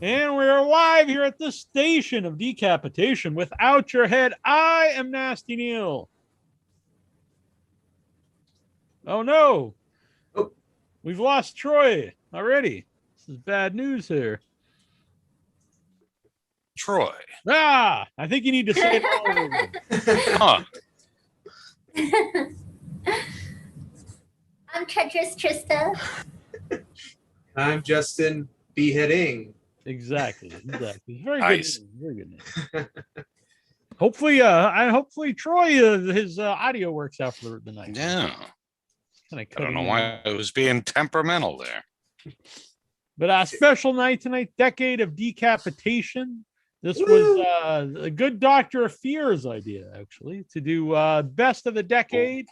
And we're live here at the station of Decapitation. Without your head, I am Nasty Neal. Oh no. Oh. We've lost Troy already. This is bad news here. Troy. I think you need to say it all over again. Huh. I'm Treacherous Trista. I'm Justin B. Heading. Exactly. Very Nice. good. Very good. Hopefully, hopefully Troy, his audio works out for the night. Yeah. I don't know why I was being temperamental there. But a special night tonight, Decade of Decapitation. This was a good Dr. Fear's idea, actually, to do best of the decade,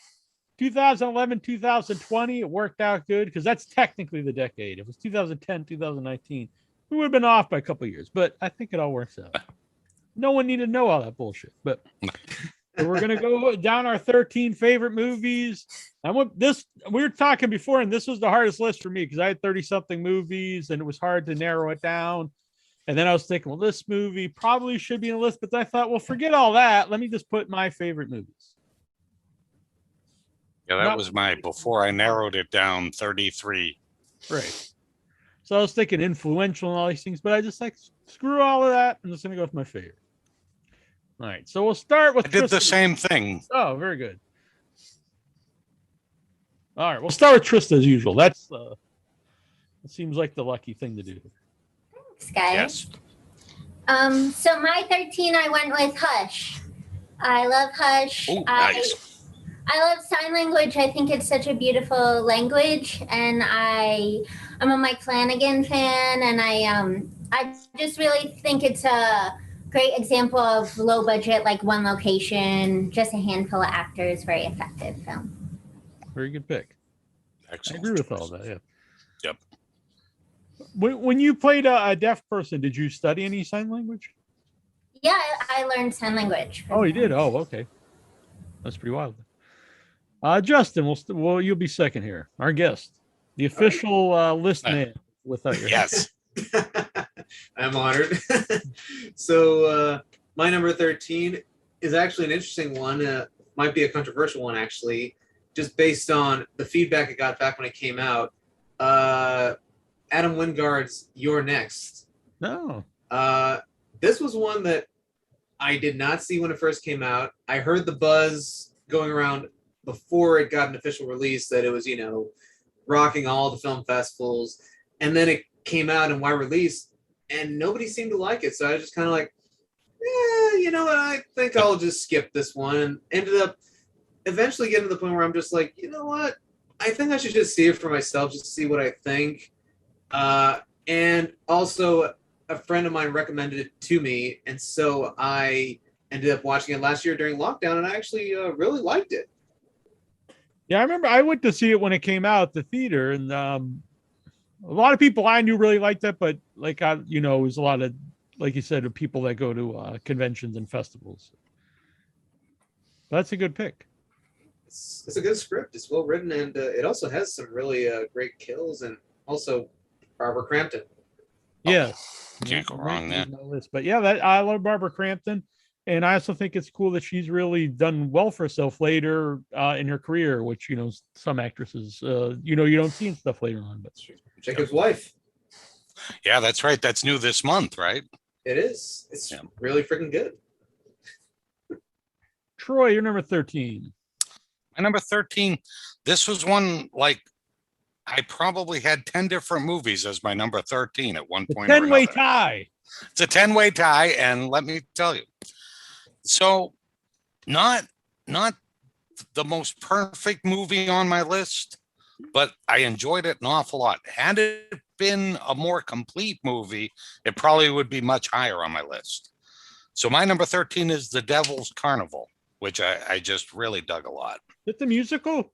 2011, 2020. It worked out good because that's technically the decade. It was 2010, 2019. We would have been off by a couple of years, but I think it all works out. No one needed to know all that bullshit. But so we're going to go down our 13 favorite movies. We were talking before, and this was the hardest list for me because I had 30-something movies, and it was hard to narrow it down. And then I was thinking, well, this movie probably should be in the list, but I thought, well, forget all that. Let me just put my favorite movies. Yeah, that was before I narrowed it down, 33. Right. So I was thinking influential and all these things, but I just screw all of that. I'm just going to go with my favorite. All right. So we'll start with. I did the same thing. Oh, very good. All right. We'll start with Trista as usual. That seems like the lucky thing to do. Thanks, guys. Yes. So my 13, I went with Hush. I love Hush. Oh, nice. I love sign language. I think it's such a beautiful language, and I'm a Mike Flanagan fan, and I just really think it's a great example of low budget, like one location, just a handful of actors, very effective film. Very good pick. Excellent. I agree with all that. Yeah. Yep. When you played a deaf person, did you study any sign language? Yeah, I learned sign language. Oh, you did? Oh, okay. That's pretty wild. Justin, you'll be second here. Our guest, the official list man without your Yes. I'm honored. So my number 13 is actually an interesting one. Might be a controversial one, actually, just based on the feedback I got back when it came out. Adam Wingard's You're Next. No. This was one that I did not see when it first came out. I heard the buzz going around before it got an official release that it was, rocking all the film festivals. And then it came out and wide release, and nobody seemed to like it. So I was just kind of like, you know what? I think I'll just skip this one. And ended up eventually getting to the point where I'm just like, you know what? I think I should just see it for myself, just to see what I think. And also, a friend of mine recommended it to me, and so I ended up watching it last year during lockdown, and I actually really liked it. Yeah, I remember I went to see it when it came out at the theater, and a lot of people I knew really liked it, but it was a lot of, like you said, of people that go to conventions and festivals. That's a good pick. It's a good script. It's well written, and it also has some really great kills, and also Barbara Crampton. Yeah, Can't go wrong there. But yeah, I love Barbara Crampton, and I also think it's cool that she's really done well for herself later in her career, which some actresses you don't see in stuff later on. But Jacob's wife. Yeah, that's right. That's new this month, right? It is. It's really freaking good. Troy, you're number 13. My number 13. This was one I probably had 10 different movies as my number 13 at one point. 10-way tie. It's a 10-way tie, and let me tell you. So, not the most perfect movie on my list, but I enjoyed it an awful lot. Had it been a more complete movie, it probably would be much higher on my list. So my number 13 is The Devil's Carnival, which I just really dug a lot. Is it the musical?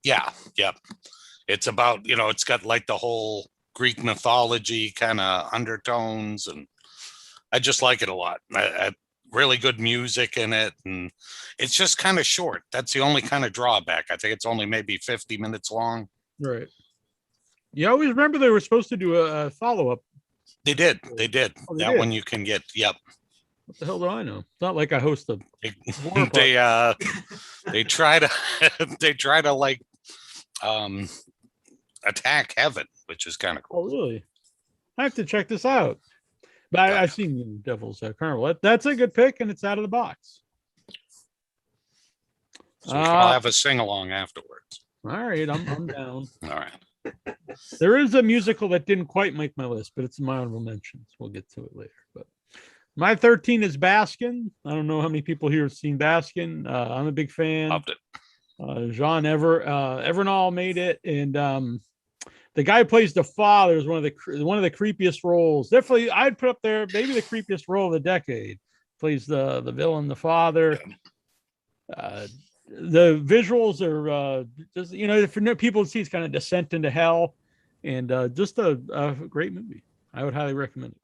Yeah, yep. It's about, it's got the whole Greek mythology kind of undertones, and I just like it a lot. Really good music in it, and it's just kind of short. That's the only kind of drawback. I think it's only maybe 50 minutes long. Right. You always remember they were supposed to do a follow-up They did. They did. Oh, they That did? one you can get. Yep. What the hell do I know? It's not like I host a horror They try to they try to like attack heaven, which is kind of Oh, cool. really? I have to check this out. But I've seen Devil's Carnival. That's a good pick, and it's out of the box. So we can all have a sing along afterwards. All right, I'm down. All right. There is a musical that didn't quite make my list, but it's in my honorable mentions. We'll get to it later. But my 13 is Baskin. I don't know how many people here have seen Baskin. I'm a big fan. Loved it. Jean Evernall made it, and the guy who plays the father is one of the creepiest roles. Definitely, I'd put up there maybe the creepiest role of the decade. Plays the villain, the father. The visuals are just, you know, for people to see, it's kind of Descent into Hell, and just a great movie. I would highly recommend it.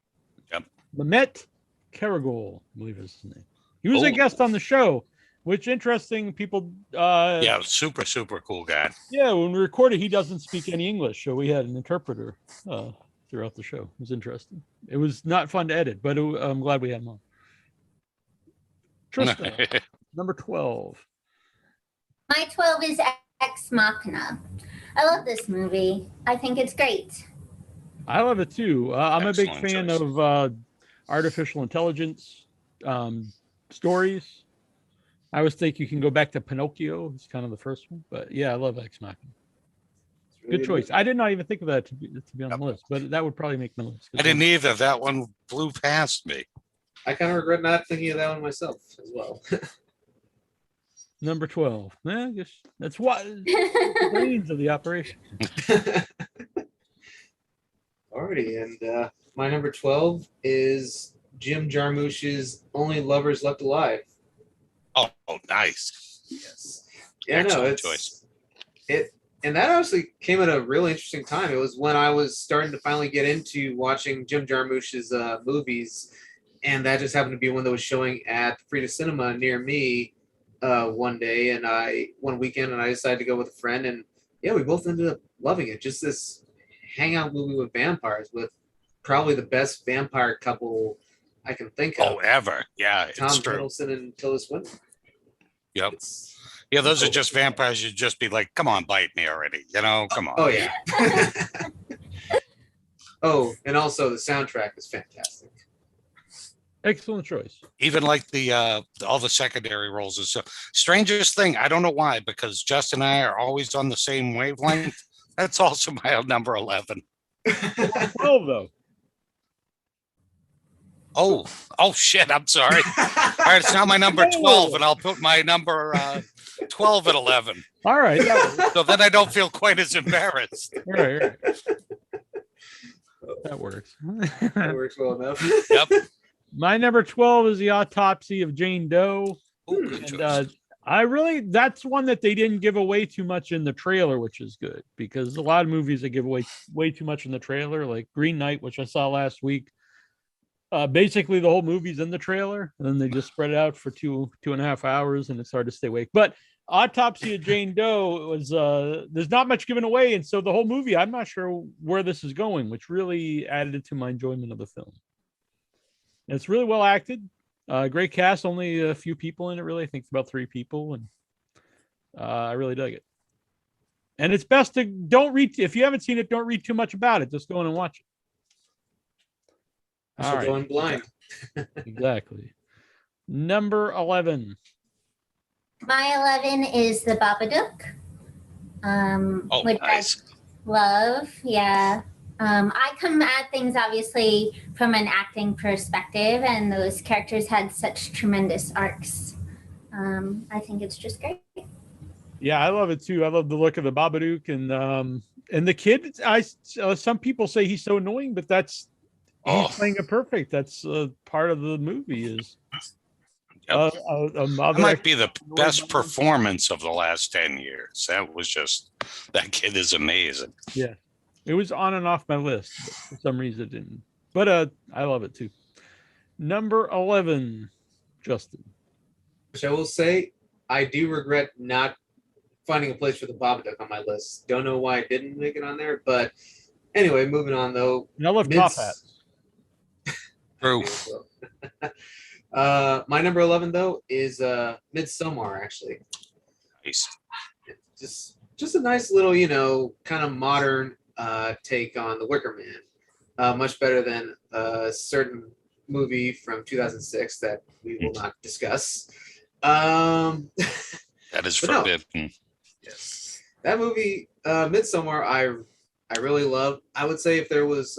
Yep. Mehmet Karagol, I believe is his name. He was a guest on the show, which interesting people. Yeah, super cool guy. Yeah, when we recorded, he doesn't speak any English, so we had an interpreter throughout the show. It was interesting. It was not fun to edit, but I'm glad we had him on. Trista, number 12. My 12 is Ex Machina. I love this movie. I think it's great. I love it too. I'm a big fan choice. of artificial intelligence stories. I always think you can go back to Pinocchio. It's kind of the first one, but yeah, I love Ex Machina. Good choice. I did not even think of that to be on the list, but that would probably make my list. I didn't either. That one blew past me. I kind of regret not thinking of that one myself as well. Number 12. I guess that's what the brains of the operation. Alrighty, and my number 12 is Jim Jarmusch's Only Lovers Left Alive. Oh, nice. Yes. Yeah, Excellent no, it's choice. and that actually came at a really interesting time. It was when I was starting to finally get into watching Jim Jarmusch's movies, and that just happened to be one that was showing at Frida Cinema near me one weekend, and I decided to go with a friend, and yeah, we both ended up loving it. Just this hangout movie with vampires, with probably the best vampire couple I can think of. Oh, ever. Yeah, Tom it's true. Hiddleston and Tilda Swinton. Yep. Yeah, those are just vampires. You'd just be like, come on, bite me already. You know, come on. Oh, yeah. Oh, and also the soundtrack is fantastic. Excellent choice. Even like the all the secondary roles and so strangest thing, I don't know why, because Justin and I are always on the same wavelength. That's also my number 11. 12 though. Oh shit, I'm sorry. All right, it's now my number 12, and I'll put my number 12 at 11. All right. So then I don't feel quite as embarrassed. Right. That works. That works well enough. Yep. My number 12 is The Autopsy of Jane Doe. Ooh, good choice. That's one that they didn't give away too much in the trailer, which is good, because a lot of movies that give away way too much in the trailer, like Green Knight, which I saw last week. Basically the whole movie's in the trailer, and then they just spread it out for 2.5 hours, and it's hard to stay awake. But Autopsy of Jane Doe was there's not much given away, and so the whole movie, I'm not sure where this is going, which really added to my enjoyment of the film. And it's really well acted. Great cast, only a few people in it, really. I think it's about 3 people, and I really dug it. And it's best to don't read, if you haven't seen it, don't read too much about it. Just go in and watch it. So going blind. Exactly. Number 11. My 11 is The Babadook. Which Nice. I love. Yeah. I come at things obviously from an acting perspective, and those characters had such tremendous arcs. I think it's just great. Yeah, I love it too. I love the look of the Babadook, and the kid. Some people say he's so annoying, but he's playing it perfect. That's part of the movie. Is Yep. a mother. That might be the best performance of the last 10 years. That kid is amazing. Yeah, it was on and off my list, but for some reason it didn't. But I love it too. Number 11, Justin. Which I will say, I do regret not finding a place for the Babadook on my list. Don't know why I didn't make it on there, but anyway, moving on though. And I love top hats. True. My number 11 though is Midsummar. Actually, Nice. Just a nice little, kind of modern take on the Wicker Man. Much better than a certain movie from 2006 that we will not discuss. That is But no. forbidden. Yes, that movie, Midsommar, I really love. I would say if there was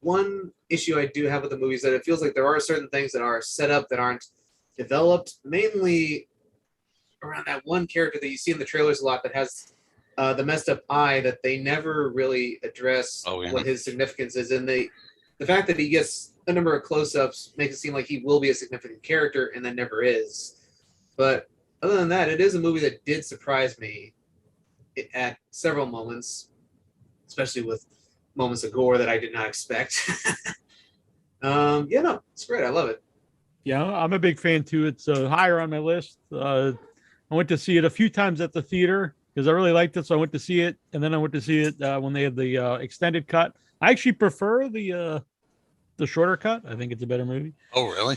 one issue I do have with the movie is that it feels like there are certain things that are set up that aren't developed, mainly around that one character that you see in the trailers a lot that has the messed up eye that they never really address what his significance is. And the fact that he gets a number of close-ups makes it seem like he will be a significant character and then never is. But other than that, it is a movie that did surprise me at several moments, especially with moments of gore that I did not expect. It's great. I love it. Yeah, I'm a big fan too. It's higher on my list. I went to see it a few times at the theater because I really liked it. So I went to see it, and then I went to see it when they had the extended cut. I actually prefer the shorter cut. I think it's a better movie. Oh, really?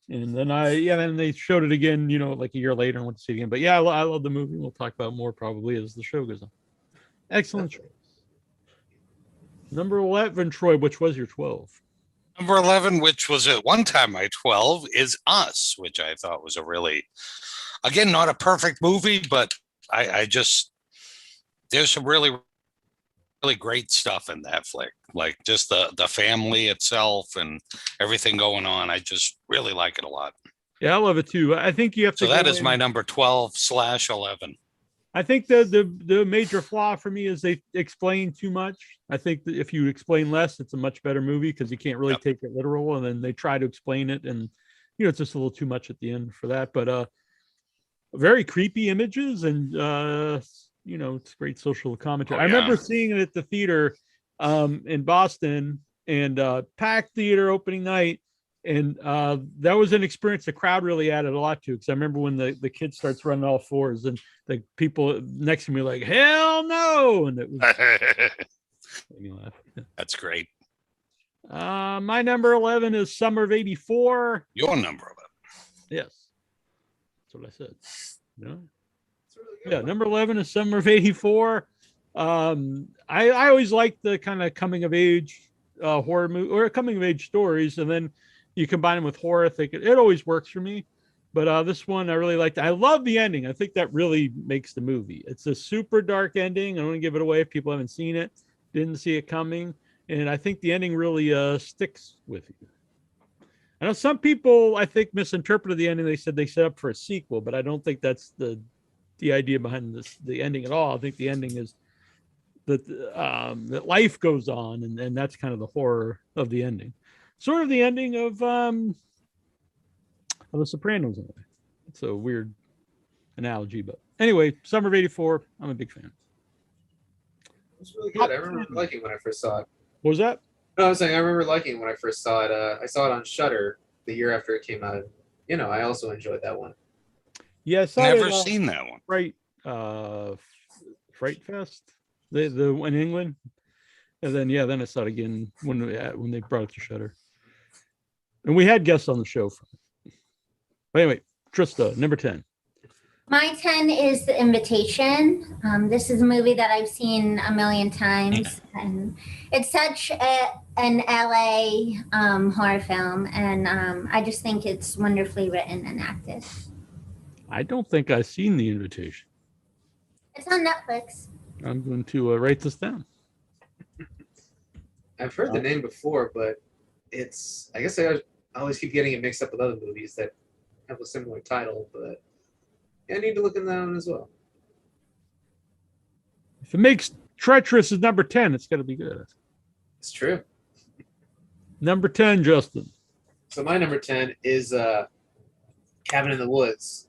And then then they showed it again, like a year later, and went to see it again. But yeah, I love the movie. We'll talk about more probably as the show goes on. Excellent choice. Number 11, Troy, which was your 12? Number 11, which was at one time my 12, is Us, which I thought was a really, again, not a perfect movie, but I just, there's some really, really great stuff in that flick. Like just the family itself and everything going on. I just really like it a lot. Yeah, I love it too. I think you have to. So that is my number 12/11. I think the major flaw for me is they explain too much. I think that if you explain less, it's a much better movie because you can't really take it literal, and then they try to explain it, and it's just a little too much at the end for that. But very creepy images, and it's great social commentary. I remember seeing it at the theater in Boston, and packed theater opening night. And that was an experience the crowd really added a lot to, because I remember when the kid starts running all fours and the people next to me like, hell no. And it was made me laugh. That's great. My number 11 is Summer of '84. Your number 11. Yes. That's what I said. Yeah, number 11 is Summer of '84. I always liked the kind of coming of age horror movie or coming of age stories, and then you combine them with horror. I think it always works for me. But this one I really liked. I love the ending. I think that really makes the movie. It's a super dark ending. I don't want to give it away if people haven't seen it, didn't see it coming. And I think the ending really sticks with you. I know some people, I think, misinterpreted the ending. They said they set up for a sequel, but I don't think that's the idea behind the ending at all. I think the ending is that life goes on, and that's kind of the horror of the ending. Sort of the ending of The Sopranos in a way. It's a weird analogy, but anyway, Summer of '84. I'm a big fan. It's really good. I remember liking when I first saw it. What was that? No, I was saying I remember liking when I first saw it. I saw it on Shudder the year after it came out. I also enjoyed that one. Yes, never seen that one. Right, Fright Fest, the in England, and then I saw it again when they brought it to Shudder. And we had guests on the show from it. But anyway, Trista, number 10. My 10 is The Invitation. This is a movie that I've seen a million times. And it's such an LA horror film. And I just think it's wonderfully written and acted. I don't think I've seen The Invitation. It's on Netflix. I'm going to write this down. I've heard the name before, but I guess I always keep getting it mixed up with other movies that have a similar title, but I need to look in that one as well. If it makes Treacherous is number 10, it's got to be good. It's true. Number 10, Justin. So my number 10 is Cabin in the Woods,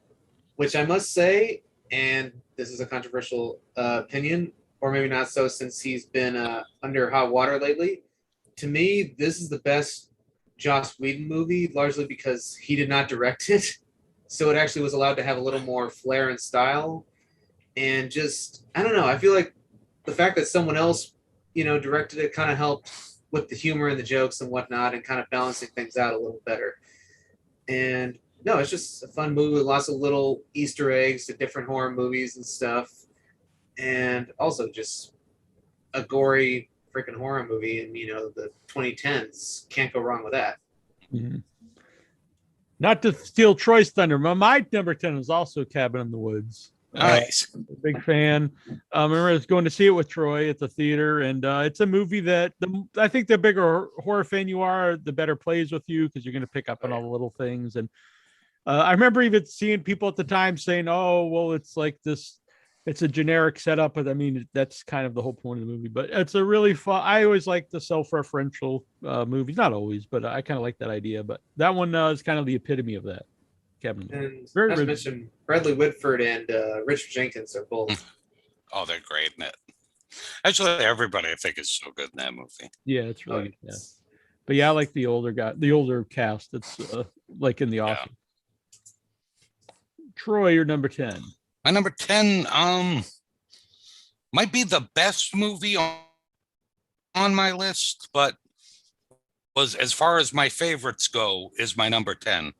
which I must say, and this is a controversial opinion, or maybe not so since he's been under hot water lately. To me, this is the best Joss Whedon movie, largely because he did not direct it. So it actually was allowed to have a little more flair and style. And just, I don't know, I feel like the fact that someone else, directed it kind of helped with the humor and the jokes and whatnot, and kind of balancing things out a little better. And no, it's just a fun movie with lots of little Easter eggs to different horror movies and stuff, and also just a gory freaking horror movie in the 2010s. Can't go wrong with that. Mm-hmm. Not to steal Troy's thunder, but my number 10 is also Cabin in the Woods. Nice. Big fan. I remember I was going to see it with Troy at the theater, and it's a movie that I think the bigger horror fan you are, the better plays with you, because you're going to pick up on all the little things. And I remember even seeing people at the time saying, "Oh, well, it's like this. It's a generic setup," but I mean, that's kind of the whole point of the movie. But it's a really fun. I always like the self-referential movies. Not always, but I kind of like that idea. But that one is kind of the epitome of that. Kevin. And Very not to rich. mention Bradley Whitford and Richard Jenkins are both. Oh, they're great in it. Actually, everybody I think is so good in that movie. Yeah, it's really good. Yeah. But yeah, I like the older cast. That's like in the office. Troy, you're number 10. My number 10 might be the best movie on my list, but was, as far as my favorites go, is my number 10.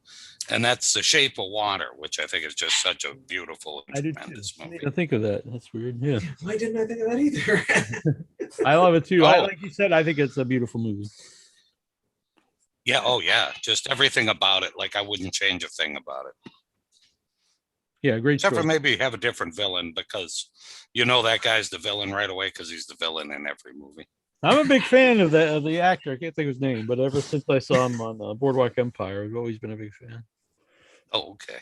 And that's The Shape of Water, which I think is just such a beautiful and tremendous movie. I didn't think of that. That's weird. Yeah. Why didn't I think of that either? I love it too. Oh. Like you said, I think it's a beautiful movie. Yeah. Oh, yeah. Just everything about it. Like, I wouldn't change a thing about it. Yeah, great. Except for choice. maybe have a different villain, because that guy's the villain right away, because he's the villain in every movie. I'm a big fan of the actor. I can't think of his name, but ever since I saw him on Boardwalk Empire, I've always been a big fan. Oh, okay.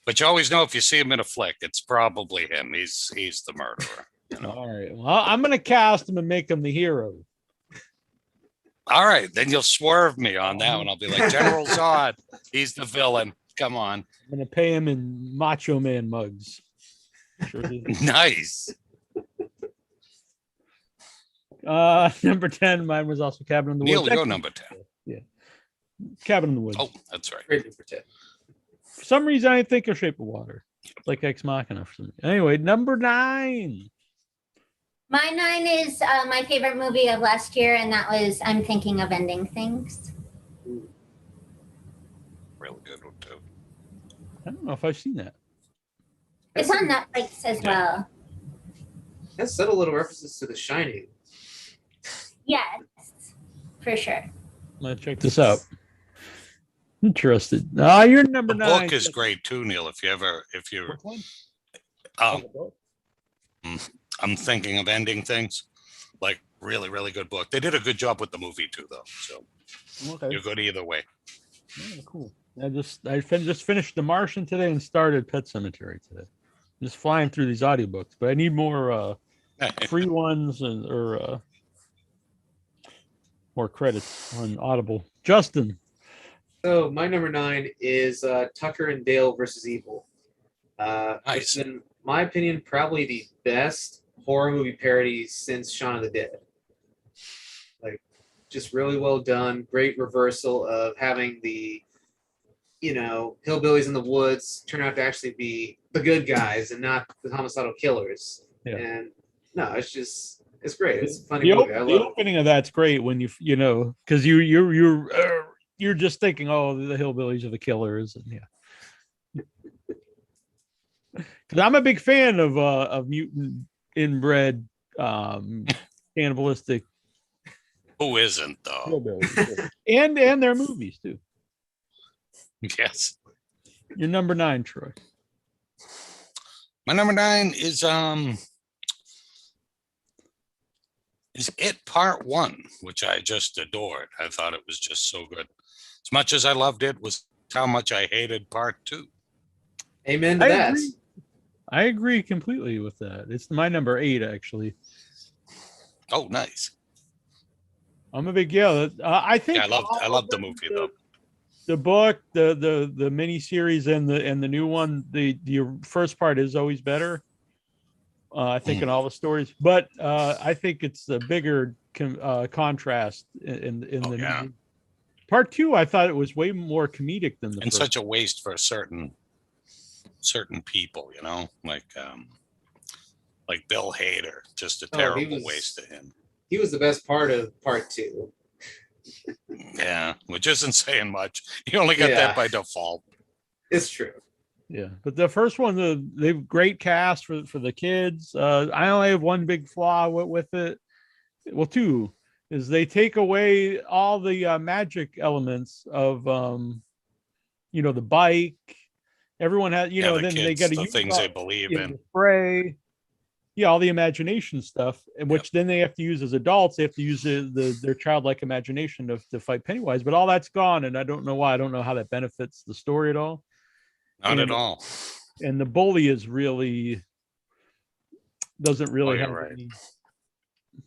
But you always know if you see him in a flick, it's probably him. He's the murderer. All right. Well, I'm going to cast him and make him the hero. All right. Then you'll swerve me on that one. I'll be like, General Zod, he's the villain. Come on. I'm going to pay him in Macho Man mugs. Sure Nice. Number 10, mine was also Cabin in the Neal, Woods. you're number 10. Yeah. Cabin in the Woods. Oh, that's right. Great number 10. For some reason, I didn't think of Shape of Water. Like Ex Machina for some reason. Anyway, number 9. My 9 is my favorite movie of last year, and that was I'm Thinking of Ending Things. Real good one, too. I don't know if I've seen that. It's on Netflix as well. Has subtle little references to The Shining. Yes, for sure. I'm going to check this out. Interested. You're number The 9. book is great, too, Neal. If you're Which one? I'm Thinking of Ending Things. Like, really, really good book. They did a good job with the movie, too, though. So Okay. you're good either way. Yeah, cool. I just finished The Martian today and started Pet Cemetery today. I'm just flying through these audiobooks, but I need more free ones or more credits on Audible. Justin. So my number 9 is Tucker and Dale versus Evil. Nice. It's in my opinion probably the best horror movie parody since Shaun of the Dead. Like, just really well done. Great reversal of having the hillbillies in the woods turn out to actually be the good guys and not the homicidal killers. Yeah. And no, it's great. It's a funny movie. I love The opening of that's great when because you're just thinking, oh, the hillbillies are the killers, and yeah. Because I'm a big fan of mutant inbred cannibalistic Who isn't, though? hillbillies, and their movies too. Yes. You're number 9, Troy. My number 9 is It Part 1, which I just adored. I thought it was just so good. As much as I loved it, was how much I hated Part 2. Amen to that. I agree completely with that. It's my number 8, actually. Oh, nice. I'm a big I think Yeah, I loved the movie though. The book, the mini series, and the new one. The first part is always better. I think in all the stories, but I think it's the bigger contrast in the new. Part 2. I thought it was way more comedic than the And first. such a waste for certain people, like Bill Hader, just a terrible waste of him. he was the best part of part 2. Yeah, which isn't saying much. You only got Yeah. that by default. It's true. Yeah, but the first one, they've great cast for the kids. I only have one big flaw with it. Well, two is they take away all the magic elements of the bike. Everyone has, The then they kids, got to the use things they believe in. the spray. Yeah, all the imagination stuff, which then they have to use as adults. They have to use their childlike imagination to fight Pennywise, but all that's gone, and I don't know why. I don't know how that benefits the story at all. Not at all. And the bully is really doesn't really have right. any.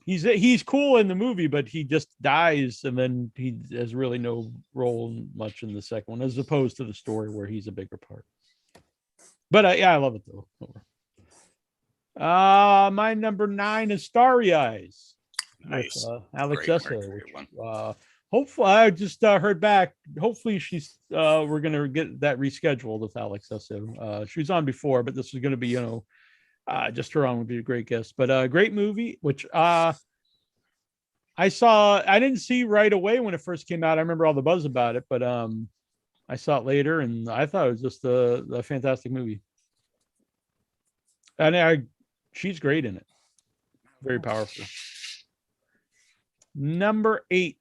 He's cool in the movie, but he just dies, and then he has really no role much in the second one, as opposed to the story where he's a bigger part. But yeah, I love it though. My number 9 is Starry Eyes. Nice. With, Alex Great Essa. Hopefully, I just heard back. Hopefully, we're gonna get that rescheduled with Alex Essa. She was on before, but this is gonna be, just her on would be a great guest. But great movie, which I didn't see right away when it first came out. I remember all the buzz about it, but I saw it later, and I thought it was just a fantastic movie. And she's great in it. Very powerful. Number 8.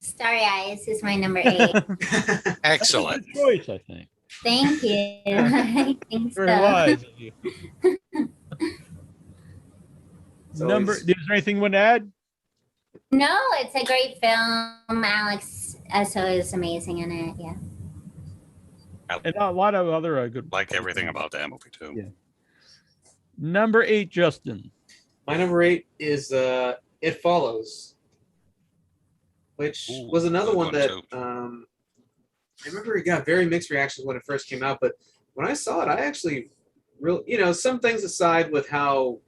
Starry Eyes is my number 8. Excellent choice, I think. Thank you. I think Very so. wise of you. Is there anything you want to add? No, it's a great film. Alex Essa is amazing in it. Yeah. And a lot of other good. Like everything about that movie too. Yeah. Number 8, Justin. My number 8 is It Follows, which was another one that I remember it got very mixed reactions when it first came out, but when I saw it, I actually some things aside with how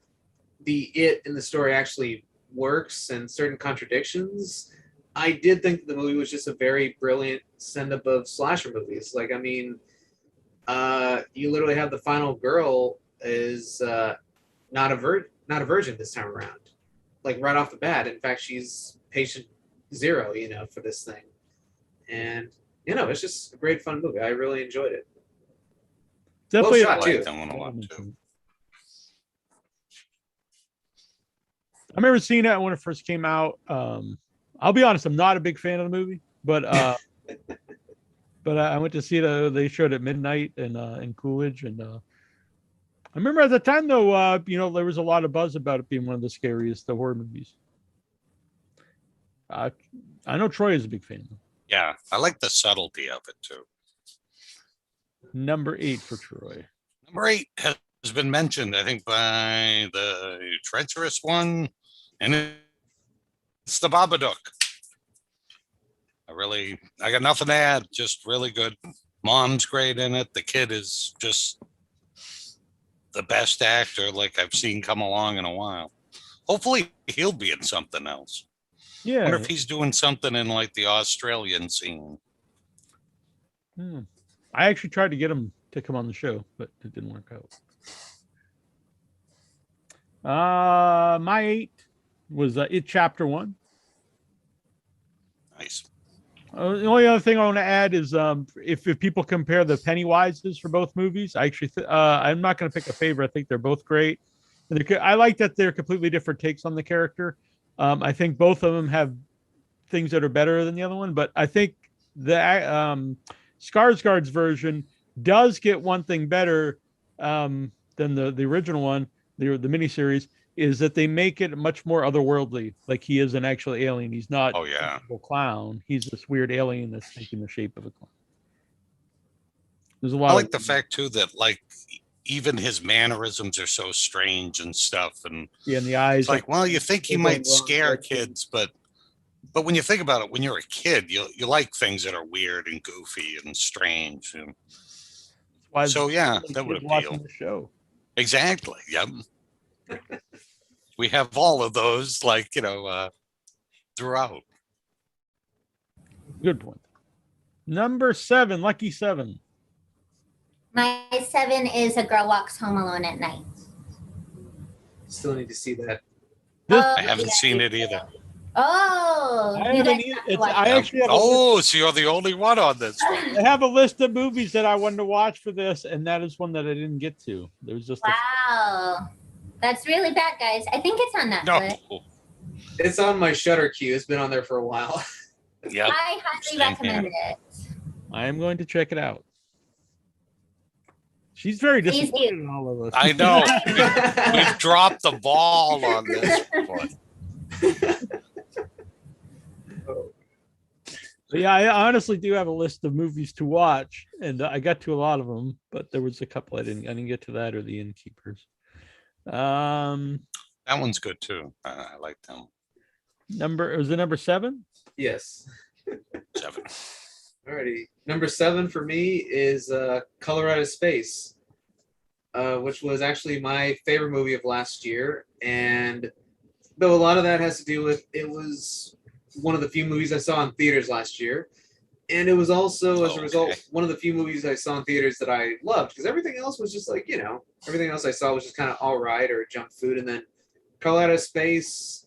it in the story actually works and certain contradictions, I did think that the movie was just a very brilliant send-up of slasher movies. Like, I mean, you literally have the final girl is not a virgin this time around, like right off the bat. In fact, she's patient 0, for this thing, and it's just a great fun movie. I really enjoyed it. Definitely well shot too. I remember seeing that when it first came out. I'll be honest, I'm not a big fan of the movie, but but I went to see it. They showed it at midnight in Coolidge, and I remember at the time though, there was a lot of buzz about it being one of the scariest horror movies. I know Troy is a big fan. Yeah, I like the subtlety of it too. Number 8 for Troy. Number 8 has been mentioned, I think, by the Treacherous one, and it's the Babadook. I got nothing to add. Just really good. Mom's great in it. The kid is just the best actor like I've seen come along in a while. Hopefully he'll be in something else. Yeah. I wonder if he's doing something in like the Australian scene. I actually tried to get him to come on the show, but it didn't work out. My 8 was It Chapter 1. Nice. The only other thing I want to add is if people compare the Pennywises for both movies, I actually I'm not going to pick a favorite. I think they're both great. I like that they're completely different takes on the character. I think both of them have things that are better than the other one, but I think the Skarsgård's version does get one thing better than the original one, the miniseries, is that they make it much more otherworldly. Like he is an actual alien. He's not a clown. He's this weird alien that's taking the shape of a clown. There's a lot. I like the fact too that like even his mannerisms are so strange and stuff, and and the eyes. It's like, well, you think he might scare kids, but when you think about it, when you're a kid, you like things that are weird and goofy and strange. So yeah, that would appeal. The show. Exactly. Yep. We have all of those, like throughout. Good point. Number 7, Lucky 7. My 7 is A Girl Walks Home Alone at Night. Still need to see that. This Oh, I haven't yeah, seen you it either. Oh, I you haven't guys either. have to watch I it. actually have a list, Oh, so you're the only one on this one. I have a list of movies that I wanted to watch for this, and that is one that I didn't get to. There was just Wow. That's really bad, guys. I think it's on Netflix. No. It's on my Shutter queue. It's been on there for a while. Yep. I highly Same recommend it. I am going to check it out. She's very Please do. disappointed in all of us. I know. We've dropped the ball on this one. But yeah, I honestly do have a list of movies to watch, and I got to a lot of them, but there was a couple I didn't get to that or The Innkeepers. That one's good too. I like that one. Was it number 7? Yes. 7. Alrighty. Number 7 for me is Color Out of Space, which was actually my favorite movie of last year. And though a lot of that has to do with it was one of the few movies I saw in theaters last year. And it was also, as a result, one of the few movies I saw in theaters that I loved, because everything else was just like, everything else I saw was just kind of all right or junk food. And then Color Out of Space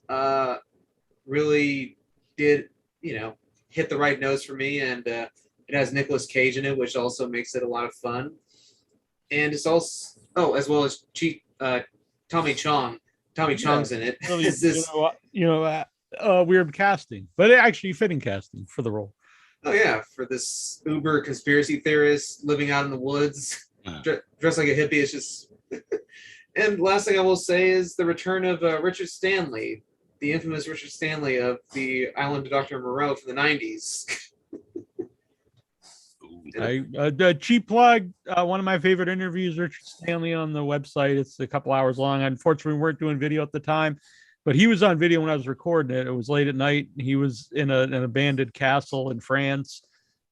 really did, hit the right notes for me. And it has Nicolas Cage in it, which also makes it a lot of fun. And it's also, as well as Tommy Chong. Tommy Chong's in it. Really, Is this, weird casting, but actually fitting casting for the role. oh yeah, for this uber conspiracy theorist living out in the woods, dressed like a hippie. It's just. And last thing I will say is the return of Richard Stanley, the infamous Richard Stanley of the Island of Dr. Moreau from the 90s. Cheap plug. One of my favorite interviews, Richard Stanley, on the website. It's a couple hours long. Unfortunately, we weren't doing video at the time, but he was on video when I was recording it. It was late at night. He was in an abandoned castle in France,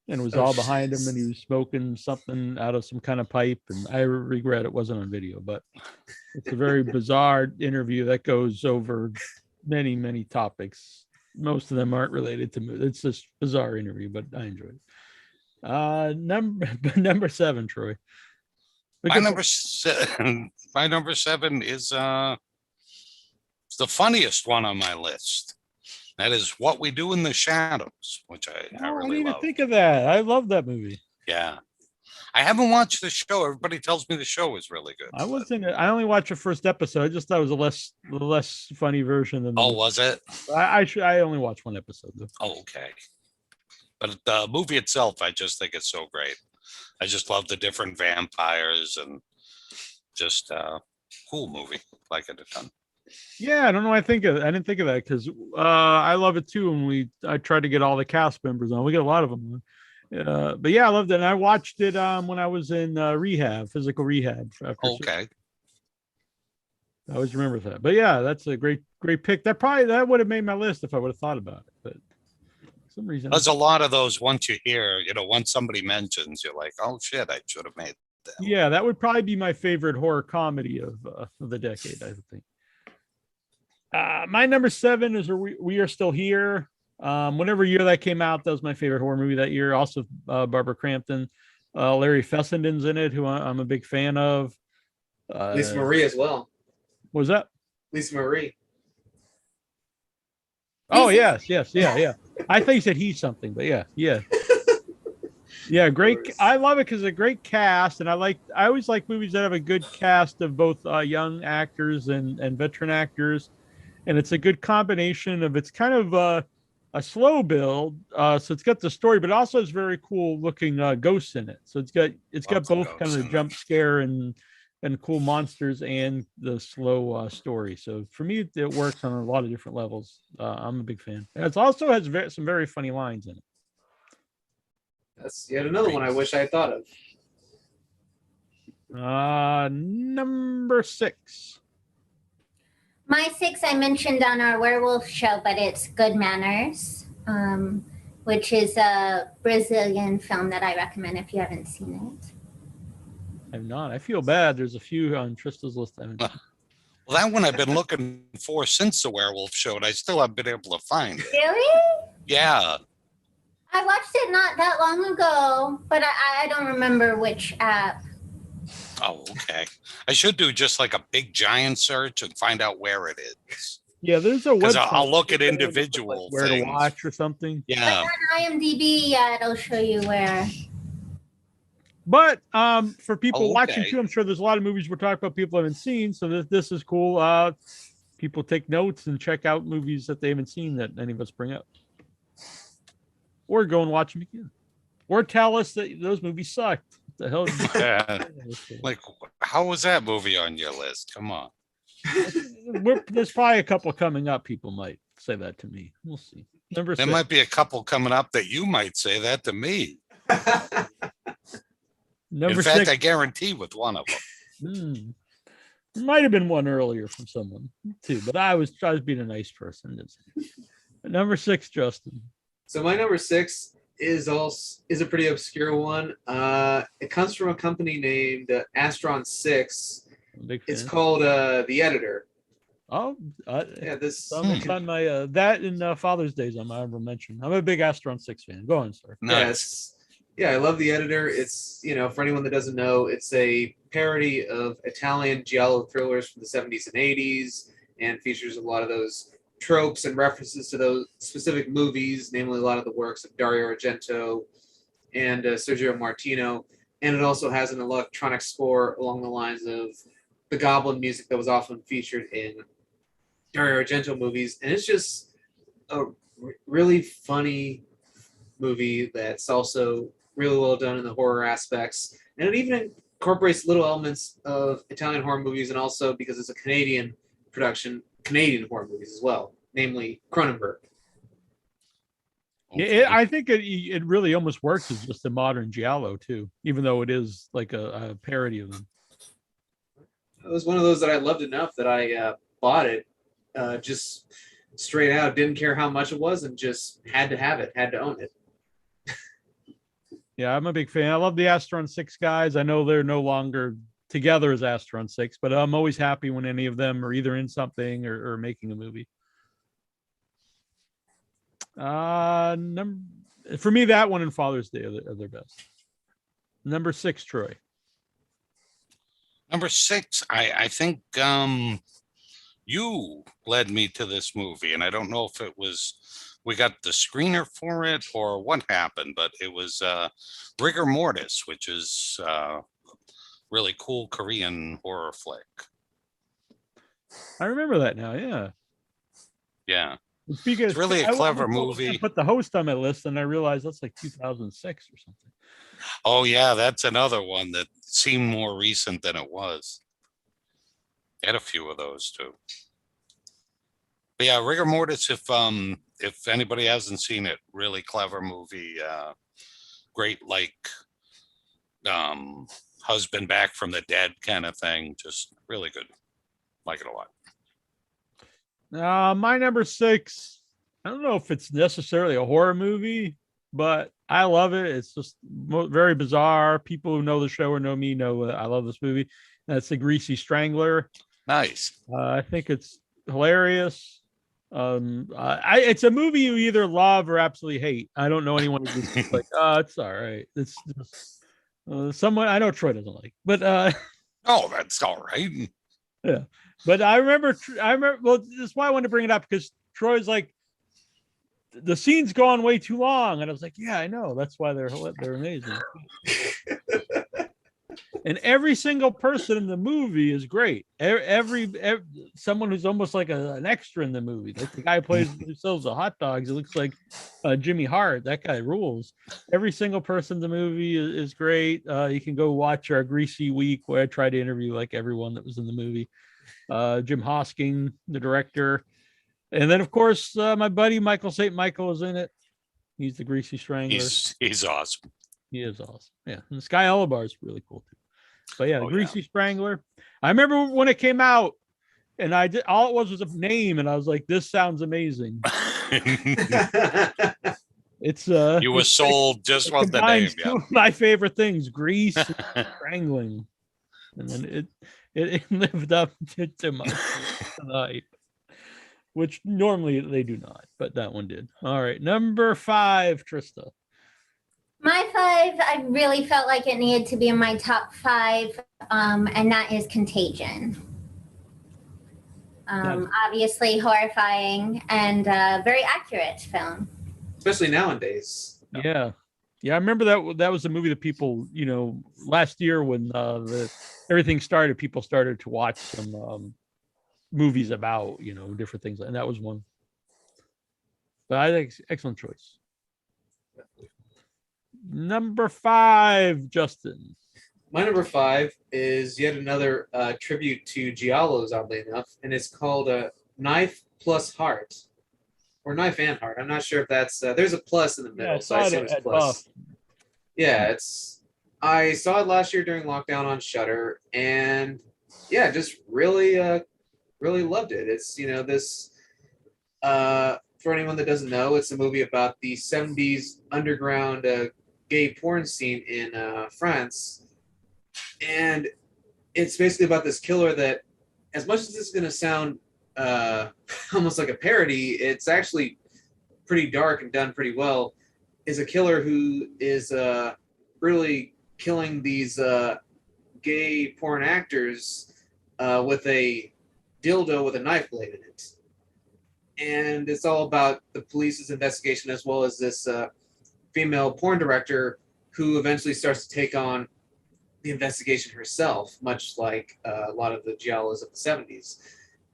and it was all behind him, and he was smoking something out of some kind of pipe. And I regret it wasn't on video, but it's a very bizarre interview that goes over many, many topics. Most of them aren't related to me. It's just bizarre interview, but I enjoyed it. Number 7, Troy. My number 7 is the funniest one on my list. That is What We Do in the Shadows, which I really didn't love. think of that. I love that movie. Yeah. I haven't watched the show. Everybody tells me the show is really good. I only watched the first episode. I just thought it was a less funny version than. Was it? I only watched one episode though. Oh, okay. But the movie itself, I just think it's so great. I just love the different vampires and just cool movie. Like it a ton. Yeah, I don't know. I didn't think of that because I love it too. And I tried to get all the cast members on. We get a lot of them. But yeah, I loved it. And I watched it when I was in physical rehab. Okay. I always remember that. But yeah, that's a great pick. That would have made my list if I would have thought about it. But for some reason, There's a lot of those. Once you hear, once somebody mentions, you're like, oh shit, I should have made that. Yeah, that would probably be my favorite horror comedy of the decade, I think. My number 7 is We Are Still Here. Whatever year that came out, that was my favorite horror movie that year. Also, Barbara Crampton, Larry Fessenden's in it, who I'm a big fan of. Lisa Marie as well. What was that? Lisa Marie. Oh yes, yeah. I think he said he's something, but yeah. Yeah, great. I love it because it's a great cast, and I always like movies that have a good cast of both young actors and veteran actors, and it's a good combination of. It's kind of a slow build, so it's got the story, but also has very cool looking ghosts in it. So it's got both kind of the jump scare and cool monsters and the slow story. So for me, it works on a lot of different levels. I'm a big fan. And it also has some very funny lines in it. That's yet another one I wish I had thought of. Number 6. My 6 I mentioned on our werewolf show, but it's Good Manners, which is a Brazilian film that I recommend if you haven't seen it. I'm not. I feel bad. There's a few on Trista's list. Well, that one I've been looking for since the werewolf show, and I still haven't been able to find it. Really? Yeah. I watched it not that long ago, but I don't remember which app. Oh, okay. I should do just like a big giant search and find out where it is. Yeah, there's a Because website. I'll look at individual where things. to watch or something. Yeah. On IMDb, yeah, it'll show you where. But for people watching Okay. too, I'm sure there's a lot of movies we're talking about people haven't seen. So this is cool. People take notes and check out movies that they haven't seen that any of us bring up, or go and watch them again, or tell us that those movies sucked. What the hell? Yeah. Like, how was that movie on your list? Come on. There's probably a couple coming up. People might say that to me. We'll see. Number There 6. might be a couple coming up that you might say that to me. Number In fact, 6. I guarantee with one of them. Might have been one earlier from someone too, but I was being a nice person. Number 6, Justin. So my number 6 is a pretty obscure one. It comes from a company named Astron 6. It's called The Editor. Oh, Yeah, this it's on my that in Father's Day is on my honorable mention. I'm a big Astron 6 fan. Go on, sir. Nice. Yeah, I love The Editor. It's, for anyone that doesn't know, it's a parody of Italian giallo thrillers from the 70s and 80s, and features a lot of those tropes and references to those specific movies, namely a lot of the works of Dario Argento and Sergio Martino. And it also has an electronic score along the lines of the Goblin music that was often featured in Dario Argento movies. And it's just a really funny movie that's also really well done in the horror aspects. And it even incorporates little elements of Italian horror movies, and also, because it's a Canadian production, Canadian horror movies as well, namely Cronenberg. Yeah, I think it really almost works as just a modern giallo too, even though it is like a parody of them. It was one of those that I loved enough that I bought it just straight out, didn't care how much it was, and just had to have it, had to own it. Yeah, I'm a big fan. I love the Astron 6 guys. I know they're no longer together as Astron 6, but I'm always happy when any of them are either in something or making a movie. For me, that one and Father's Day are their best. Number 6, Troy. Number 6, I think you led me to this movie, and I don't know if it was we got the screener for it or what happened, but it was Rigor Mortis, which is really cool Korean horror flick. I remember that now. Yeah. Yeah. Because it's really a clever movie. I put the host on my list and I realized that's like 2006 or something. Oh yeah, that's another one that seemed more recent than it was. Had a few of those too. But yeah, Rigor Mortis, if anybody hasn't seen it, really clever movie. Great, like husband back from the dead kind of thing. Just really good. Like it a lot. My number 6, I don't know if it's necessarily a horror movie, but I love it. It's just very bizarre. People who know the show or know me know I love this movie. That's The Greasy Strangler. Nice. I think it's hilarious. It's a movie you either love or absolutely hate. I don't know anyone who's just like, it's all right. It's just, someone I know Troy doesn't like, but oh, that's all right. Yeah, but I remember. Well, that's why I wanted to bring it up, because Troy's like, the scene's gone way too long, and I was like, yeah, I know. That's why they're amazing. And every single person in the movie is great. Every someone who's almost like an extra in the movie. Like the guy who plays who sells the hot dogs. It looks like Jimmy Hart. That guy rules. Every single person in the movie is great. You can go watch our Greasy Week where I try to interview like everyone that was in the movie. Jim Hosking, the director. And then, of course, my buddy Michael St. Michael is in it. He's the Greasy Strangler. He's awesome. He is awesome. Yeah. And Sky Alabar is really cool too. But yeah, the Greasy Strangler. I remember when it came out, and I did all it was a name, and I was like, "This sounds amazing." It's you were sold like, just what the name. Yeah. Two of my favorite things: grease, and strangling, and then it lived up to my hype, which normally they do not, but that one did. All right, number 5, Trista. My 5, I really felt like it needed to be in my top 5, and that is Contagion. Obviously horrifying and very accurate film. Especially nowadays. Yeah. Yeah, I remember that was a movie that people, last year when everything started, people started to watch some movies about, different things, and that was one. But I think excellent choice. Number 5, Justin. My number 5 is yet another tribute to Giallos, oddly enough, and it's called Knife Plus Heart, or Knife and Heart. I'm not sure if that's there's a plus in the middle, so I assume it's plus. Yeah, I saw it last year during lockdown on Shudder, and yeah, just really loved it. It's this for anyone that doesn't know, it's a movie about the 70s underground gay porn scene in France. And it's basically about this killer that, as much as this is going to sound almost like a parody, it's actually pretty dark and done pretty well, is a killer who is really killing these gay porn actors with a dildo with a knife blade in it. And it's all about the police's investigation, as well as this female porn director who eventually starts to take on the investigation herself, much like a lot of the giallos of the 70s.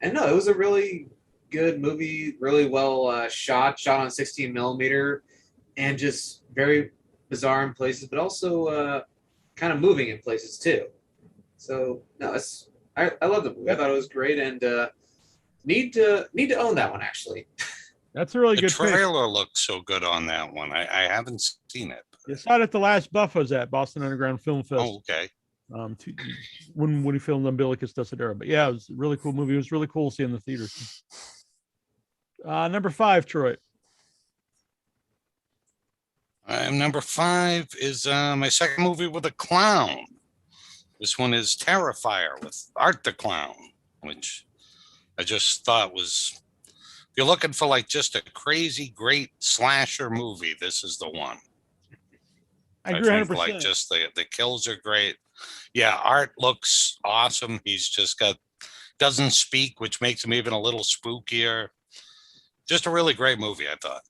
And no, it was a really good movie, really well shot on 16 millimeter, and just very bizarre in places, but also kind of moving in places too. So no, I love the movie. I thought it was great, and need to own that one actually. That's a really The good trailer looks so good on that one. I haven't seen it. You saw it at the last Buffos at Boston Underground Film Fest. Oh, okay. When he filmed Umbilicus Desidera. But yeah, it was a really cool movie. It was really cool to see in the theaters. Number 5, Troy. Number 5 is my second movie with a clown. This one is Terrifier with Art the Clown, which I just thought was, if you're looking for like just a crazy great slasher movie, this is the one. I agree 100%. Like just the kills are great. Yeah, Art looks awesome. He's just doesn't speak, which makes him even a little spookier. Just a really great movie, I thought.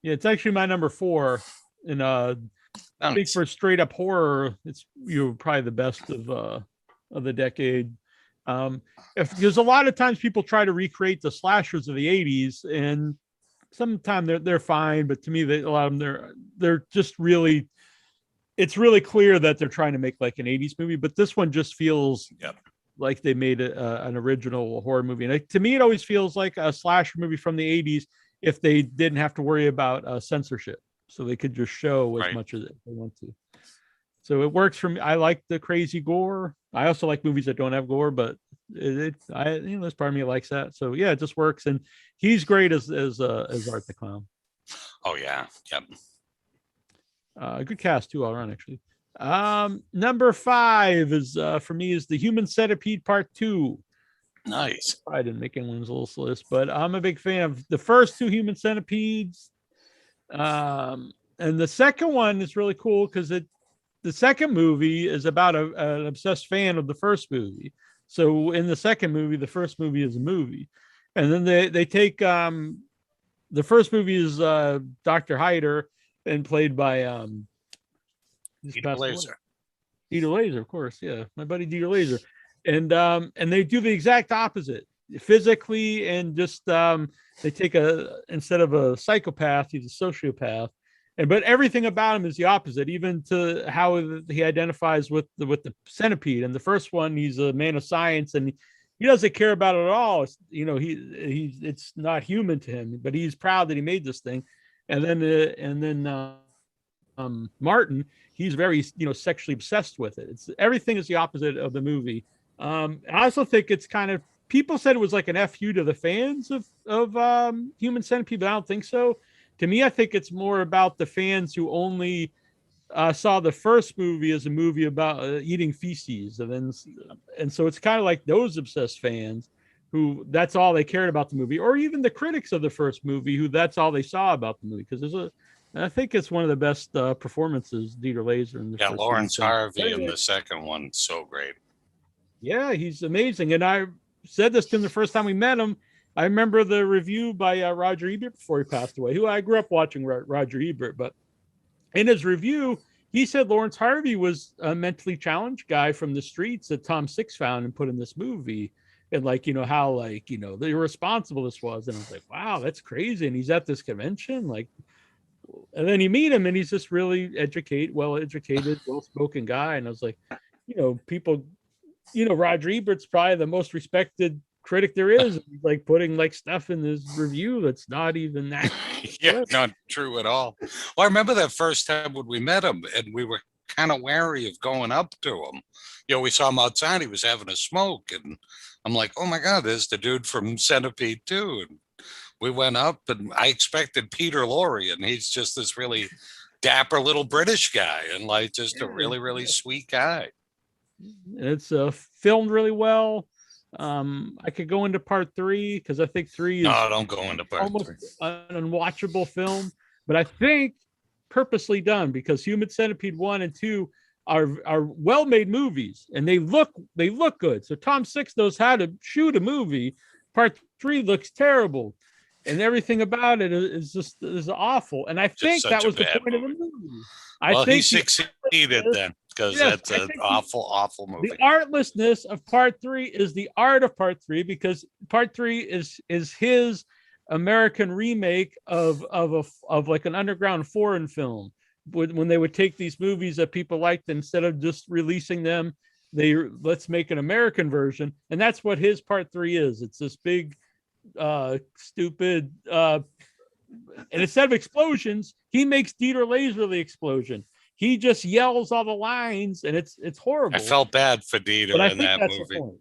Yeah, it's actually my number 4. And I think for straight up horror, it's probably the best of the decade. Because a lot of times people try to recreate the slashers of the 80s, and sometimes they're fine, but to me, a lot of them they're just really. It's really clear that they're trying to make like an 80s movie, but this one just feels like they made an original horror movie. And to me, it always feels like a slasher movie from the 80s if they didn't have to worry about censorship. So they could just show as much as they want to. So it works for me. I like the crazy gore. I also like movies that don't have gore, but there's part of me that likes that. So yeah, it just works. And he's great as Art the Clown. Oh yeah. Yep. Good cast too, all around actually. Number 5 is for me is The Human Centipede Part 2. Nice. I didn't make anyone's little list, but I'm a big fan of the first 2 Human Centipedes. And the second one is really cool because the second movie is about an obsessed fan of the first movie. So in the second movie, the first movie is a movie, and then they take the first movie is Dr. Hyder, and played by Dieter Laser. Dieter Laser, of course, yeah, my buddy Dieter Laser, and they do the exact opposite physically, and just they take instead of a psychopath, he's a sociopath, but everything about him is the opposite, even to how he identifies with the centipede. In the first one, he's a man of science, and he doesn't care about it at all. It's not human to him, but he's proud that he made this thing. And then Martin, he's very sexually obsessed with it. Everything is the opposite of the movie. I also think it's kind of, people said it was like an FU to the fans of Human Centipede, but I don't think so. To me, I think it's more about the fans who only saw the first movie as a movie about eating feces, and so it's kind of like those obsessed fans who that's all they cared about the movie, or even the critics of the first movie who that's all they saw about the movie. Because I think it's one of the best performances, Dieter Laser. In the first Lawrence movie. Harvey in the second one, so great. Yeah, he's amazing. And said this to him the first time we met him. I remember the review by Roger Ebert before he passed away, who I grew up watching Roger Ebert. But in his review, he said Lawrence Harvey was a mentally challenged guy from the streets that Tom Six found and put in this movie. And like, how like, irresponsible this was. And I was like, wow, that's crazy. And he's at this convention. Like, and then you meet him and he's just really well-educated, well-spoken guy. And I was like, people, Roger Ebert's probably the most respected critic there is. He's like putting like stuff in his review that's not even that. Yeah, not true at all. Well, I remember that first time when we met him and we were kind of wary of going up to him. We saw him outside, he was having a smoke, and I'm like, oh my God, there's the dude from Centipede 2. And we went up and I expected Peter Lorre, and he's just this really dapper little British guy and like just a really, really sweet guy. It's filmed really well. I could go into part 3 because I think 3 is no, don't go into part almost 3. an unwatchable film, but I think purposely done because Human Centipede 1 and 2 are well-made movies and they look good. So Tom Six knows how to shoot a movie. Part 3 looks terrible, and everything about it is awful. And I think that was the point of the movie. I think he succeeded then because that's an awful movie. The artlessness of part 3 is the art of part 3 because part 3 is his American remake of like an underground foreign film. When they would take these movies that people liked, instead of just releasing them, let's make an American version. And that's what his part 3 is. It's this big, stupid, and instead of explosions, he makes Dieter Laser the explosion. He just yells all the lines, and it's horrible. I felt bad for Dieter in that movie.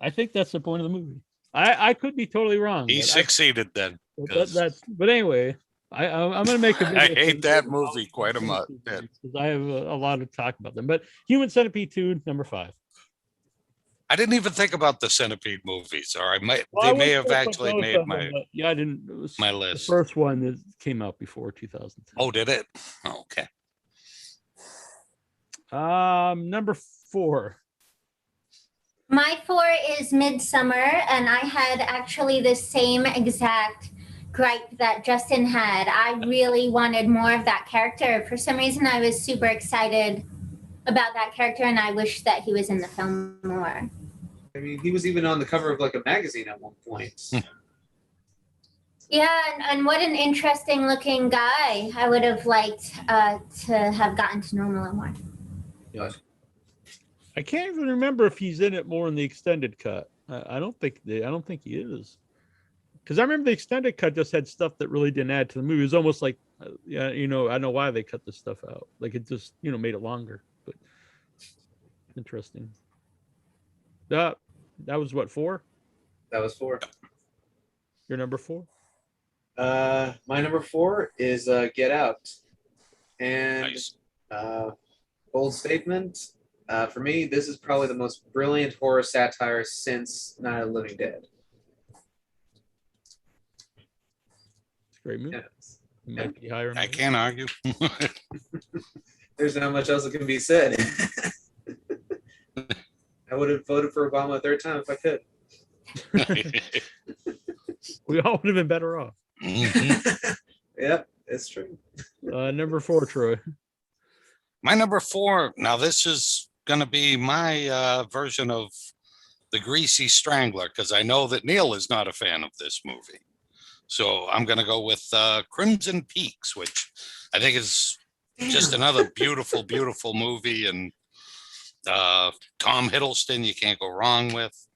I think that's the point of the movie. I could be totally wrong. He succeeded then. But anyway, I'm going to make a video. I hate that movie quite a much. Because I have a lot to talk about them. But Human Centipede 2, number 5. I didn't even think about the Centipede movies, or they may have actually made my I didn't. It was my list. The first one that came out before 2010. Oh, did it? Oh, okay. Number 4. My 4 is Midsummar, and I had actually the same exact gripe that Justin had. I really wanted more of that character. For some reason, I was super excited about that character, and I wish that he was in the film more. I mean, he was even on the cover of like a magazine at one point. Yeah, and what an interesting looking guy. I would have liked to have gotten to know him a little more. Yeah. I can't even remember if he's in it more in the extended cut. I don't think he is, because I remember the extended cut just had stuff that really didn't add to the movie. It was almost like, I know why they cut this stuff out. Like it just made it longer. But interesting. That was what, 4? That was 4. Your number 4? My number 4 is Get Out, and Nice. Bold statement. For me, this is probably the most brilliant horror satire since Night of the Living Dead. It's a great movie. Yes. It might be higher. I can't argue. There's not much else that can be said. I would have voted for Obama a third time if I could. We all would have been better off. Yep, it's true. Number 4, Troy. My number 4. Now this is going to be my version of The Greasy Strangler, because I know that Neal is not a fan of this movie. So I'm going to go with Crimson Peaks, which I think is just another beautiful, beautiful movie. And Tom Hiddleston, you can't go wrong with.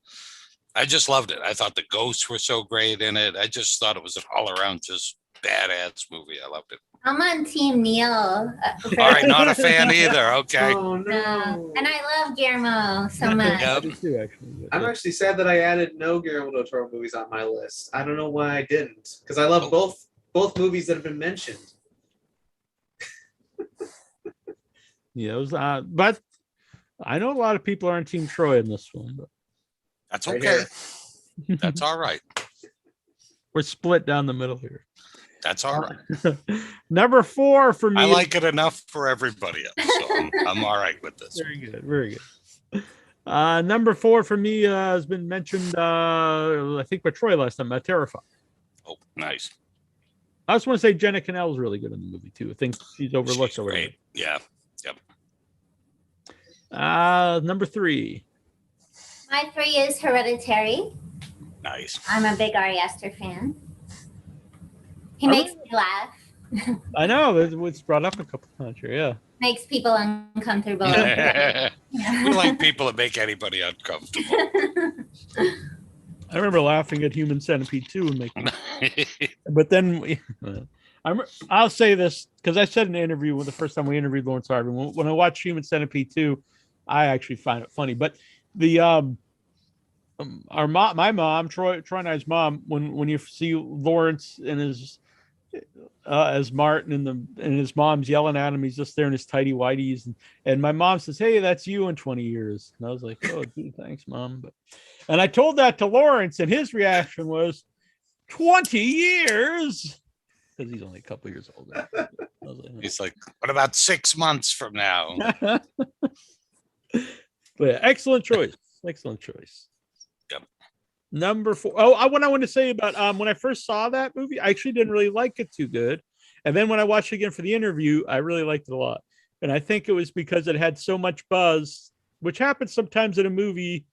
I just loved it. I thought the ghosts were so great in it. I just thought it was an all around just badass movie. I loved it. I'm on Team Neal. All right, not a fan either. Okay. Oh no! And I love Guillermo so much. Yep. I do too, actually. I'm actually sad that I added no Guillermo del Toro movies on my list. I don't know why I didn't, because I love both movies that have been mentioned. Yeah, it was. But I know a lot of people are on Team Troy in this one. But That's Right okay. That's all right. we're split down the middle here. That's all right. Number 4 for me. I like it enough for everybody else, so I'm all right with this. Very good. Very good. Number 4 for me has been mentioned, I think by Troy last time, Terrifier. Oh, nice. I just want to say Jenna Cannell is really good in the movie too. I think she's overlooked. She's great. Yeah. Yep. Number 3. My 3 is Hereditary. Nice. I'm a big Ari Aster fan. He Are makes me laugh. I know it's brought up a couple times here. Yeah. Makes people uncomfortable. We like people that make anybody uncomfortable. I remember laughing at Human Centipede 2 and making, but then I'll say this because I said in an interview when the first time we interviewed Lawrence Harvey, when I watched Human Centipede 2, I actually find it funny. But the my mom, Troy and I's mom, when you see Lawrence and his as Martin and his mom's yelling at him, he's just there in his tighty whities, and my mom says, "Hey, that's you in 20 years." And I was like, "Oh, gee, thanks, Mom." And I told that to Lawrence, and his reaction was 20 years because he's only a couple years older. He's like, "What about 6 months from now?" But yeah, excellent choice. Excellent choice. Yep. Number 4. Oh, what I want to say about when I first saw that movie, I actually didn't really like it too good. And then when I watched it again for the interview, I really liked it a lot. And I think it was because it had so much buzz, which happens sometimes in a movie.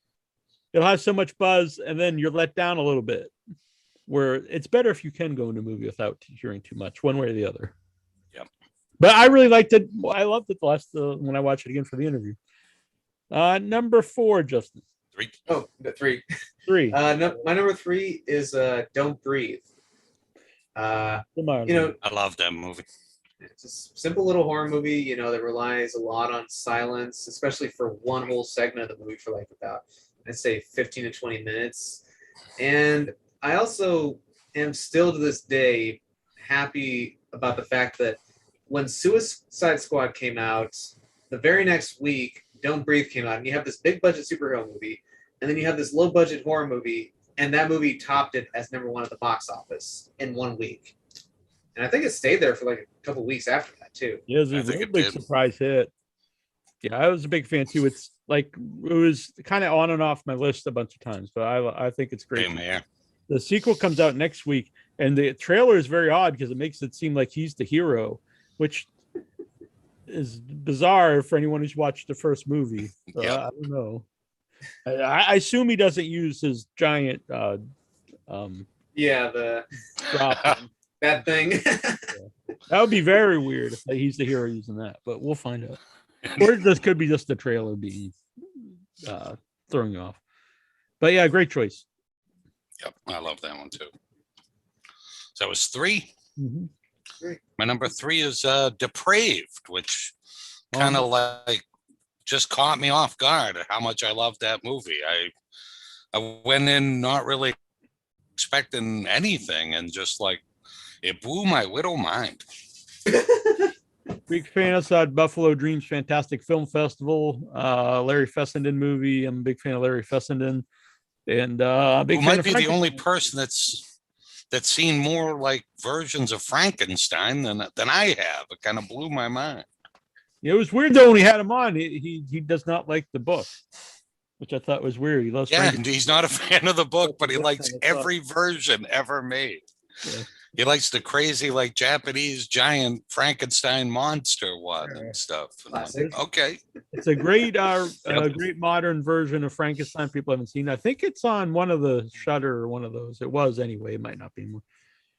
It'll have so much buzz, and then you're let down a little bit. Where it's better if you can go into a movie without hearing too much, one way or the other. Yep. But I really liked it. I loved it when I watched it again for the interview. Number 4, Justin. 3. Oh, the 3. 3. No, my number 3 is Don't Breathe. I love that movie. It's a simple little horror movie, that relies a lot on silence, especially for one whole segment of the movie for like about, I'd say 15 to 20 minutes. And I also am still to this day happy about the fact that when Suicide Squad came out, the very next week, Don't Breathe came out, and you have this big budget superhero movie, and then you have this low budget horror movie, and that movie topped it as number 1 at the box office in 1 week. And I think it stayed there for like a couple weeks after that too. Yeah, it was a big surprise hit. Yeah, I was a big fan too. It's like it was kind of on and off my list a bunch of times, but I think it's great. Same here. The sequel comes out next week, and the trailer is very odd because it makes it seem like he's the hero, which is bizarre for anyone who's watched the first movie. So Yeah. I don't know. I assume he doesn't use his giant Yeah, the drop. that thing. That would be very weird if he's the hero using that, but we'll find out. Or this could be just the trailer being throwing you off. But yeah, great choice. Yep, I love that one too. So that was 3. Mm-hmm. My number 3 is Depraved, which kind of like just caught me off guard at how much I loved that movie. I went in not really expecting anything, and just like it blew my little mind. Big fan of Buffalo Dreams Fantastic Film Festival, Larry Fessenden movie. I'm a big fan of Larry Fessenden, and big Who fan might of be the Frankenstein. only person that's seen more like versions of Frankenstein than I have. It kind of blew my mind. It was weird though when he had him on. He does not like the book, which I thought was weird. He loves And he's not a fan of the book, but he likes every version ever made. Yeah. He likes the crazy, like Japanese giant Frankenstein monster one and stuff. And I'm like, okay. It's a great great modern version of Frankenstein people haven't seen. I think it's on one of the Shudder or one of those. It was anyway. It might not be anymore.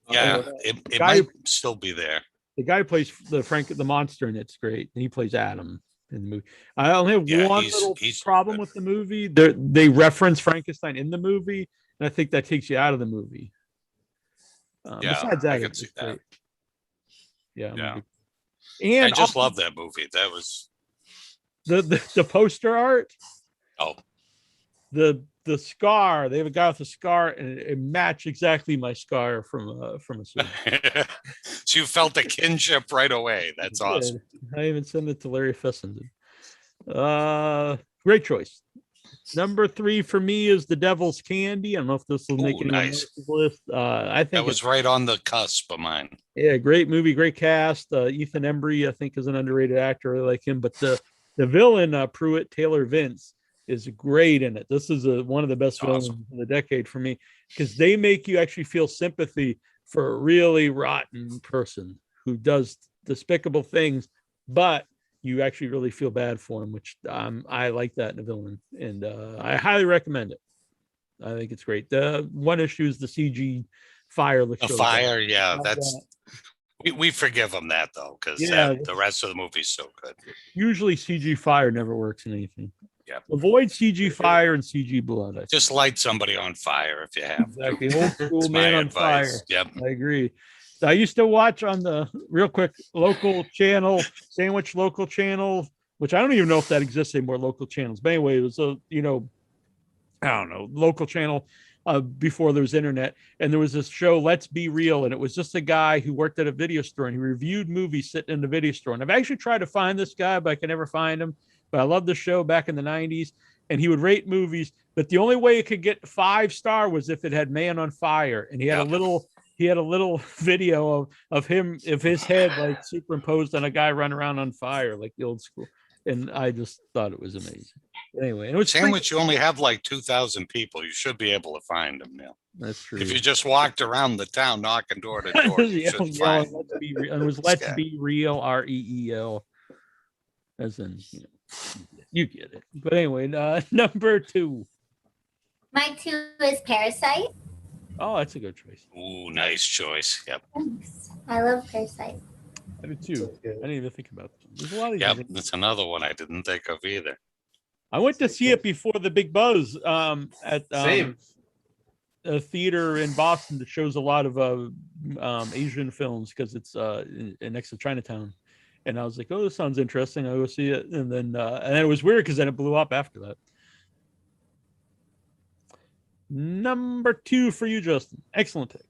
Yeah, it might still be there. The guy who plays the monster, and it's great. And he plays Adam in the movie. I only have one little problem with the movie. They reference Frankenstein in the movie, and I think that takes you out of the movie. Besides that, I can see that. great. Yeah. And I just also, love that movie. That was the poster art. Oh, the scar. They have a guy with a scar, and it matched exactly my scar from a sword. So you felt a kinship right away. That's awesome. I even sent it to Larry Fessenden. Great choice. Number 3 for me is The Devil's Candy. I don't know if this will make it on the list. I think that was right on the cusp of mine. Yeah, great movie, great cast. Ethan Embry, I think, is an underrated actor. I really like him. But the villain, Pruitt Taylor Vince, is great in it. This is one of the best films of the decade for me, because they make you actually feel sympathy for a really rotten person who does despicable things, but you actually really feel bad for him, which I like that in a villain, and I highly recommend it. I think it's great. The one issue is the CG fire looks The really fire, bad. yeah, that's we forgive them that though, because the rest of the movie's so good. Usually CG fire never works in anything. Yeah. Avoid CG fire and CG blood. Just light somebody on fire if you have exactly. to. Old school That's man my on advice. fire. Yep. I agree. I used to watch on the real quick local channel, Sandwich local channel, which I don't even know if that exists anymore, local channels. But anyway, it was a, I don't know, local channel before there was internet. And there was this show, Let's Be Real. And it was just a guy who worked at a video store and he reviewed movies sitting in the video store. And I've actually tried to find this guy, but I can never find him. But I loved the show back in the 90s. And he would rate movies, but the only way it could get 5-star was if it had Man on Fire. And he had a little video of his head like superimposed on a guy running around on fire, like the old school. And I just thought it was amazing. Anyway, and Sandwich, you only have like 2,000 people. You should be able to find them now. That's true. If you just walked around the town knocking door to door, you should find. It was Let's Be Real, REEL, as in, you get it. But anyway, number 2. My 2 is Parasite. Oh, that's a good choice. Ooh, nice choice. Yep. Thanks. I love Parasite. I do too. I didn't even think about it. There's a lot of Yep, that's another one I didn't think of either. I went to see it before the big buzz at a theater in Boston that shows a lot of Asian films because it's next to Chinatown. And I was like, oh, this sounds interesting. I'll go see it. And then it was weird because then it blew up after that. Number 2 for you, Justin. Excellent pick.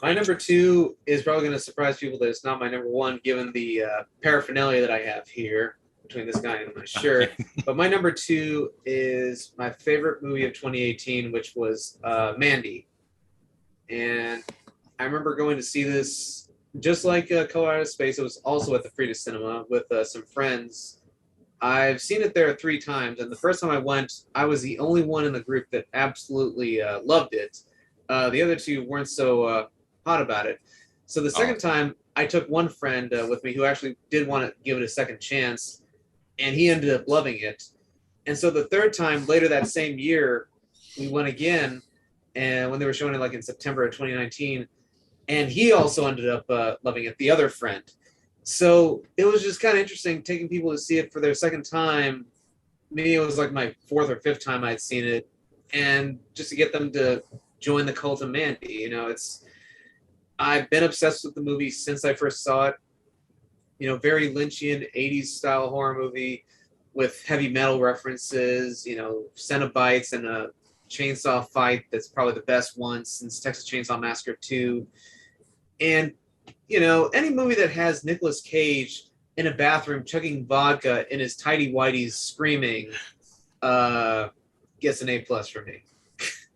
My number 2 is probably going to surprise people that it's not my number 1, given the paraphernalia that I have here between this guy and my shirt. But my number 2 is my favorite movie of 2018, which was Mandy. And I remember going to see this, just like Color Out of Space. It was also at the Frida Cinema with some friends. I've seen it there 3 times, and the first time I went, I was the only one in the group that absolutely loved it. The other 2 weren't so hot about it. So the second time, I took one friend with me who actually did want to give it a second chance, and he ended up loving it. And so the third time, later that same year, we went again, and when they were showing it like in September of 2019, and he also ended up loving it, the other friend. So it was just kind of interesting taking people to see it for their second time. Me, it was like my 4th or 5th time I'd seen it, and just to get them to join the cult of Mandy. I've been obsessed with the movie since I first saw it. Very Lynchian 80s style horror movie with heavy metal references, Cenobites and a chainsaw fight that's probably the best one since Texas Chainsaw Massacre 2. And any movie that has Nicolas Cage in a bathroom chugging vodka in his tighty whities screaming gets an A+ from me.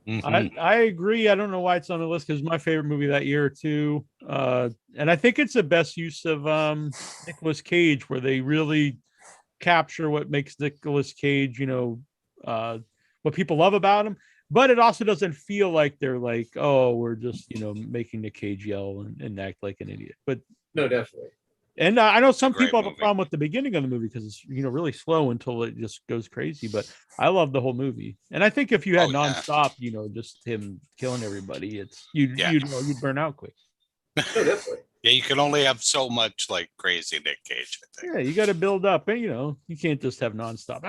Mm-hmm. I agree. I don't know why it's on the list because it's my favorite movie that year too. And I think it's the best use of Nicolas Cage, where they really capture what makes Nicolas Cage, what people love about him. But it also doesn't feel like they're like, oh, we're just, making Nick Cage yell and act like an idiot. But no, definitely. And I know some people have movie. a problem with the beginning of the movie because it's, really slow until it just goes crazy. But I love the whole movie. And I think if you had nonstop, just him killing everybody, it's you'd burn out quick. No, definitely. Yeah, you can only have so much like crazy Nick Cage, I think. Yeah, you got to build up, and you can't just have nonstop.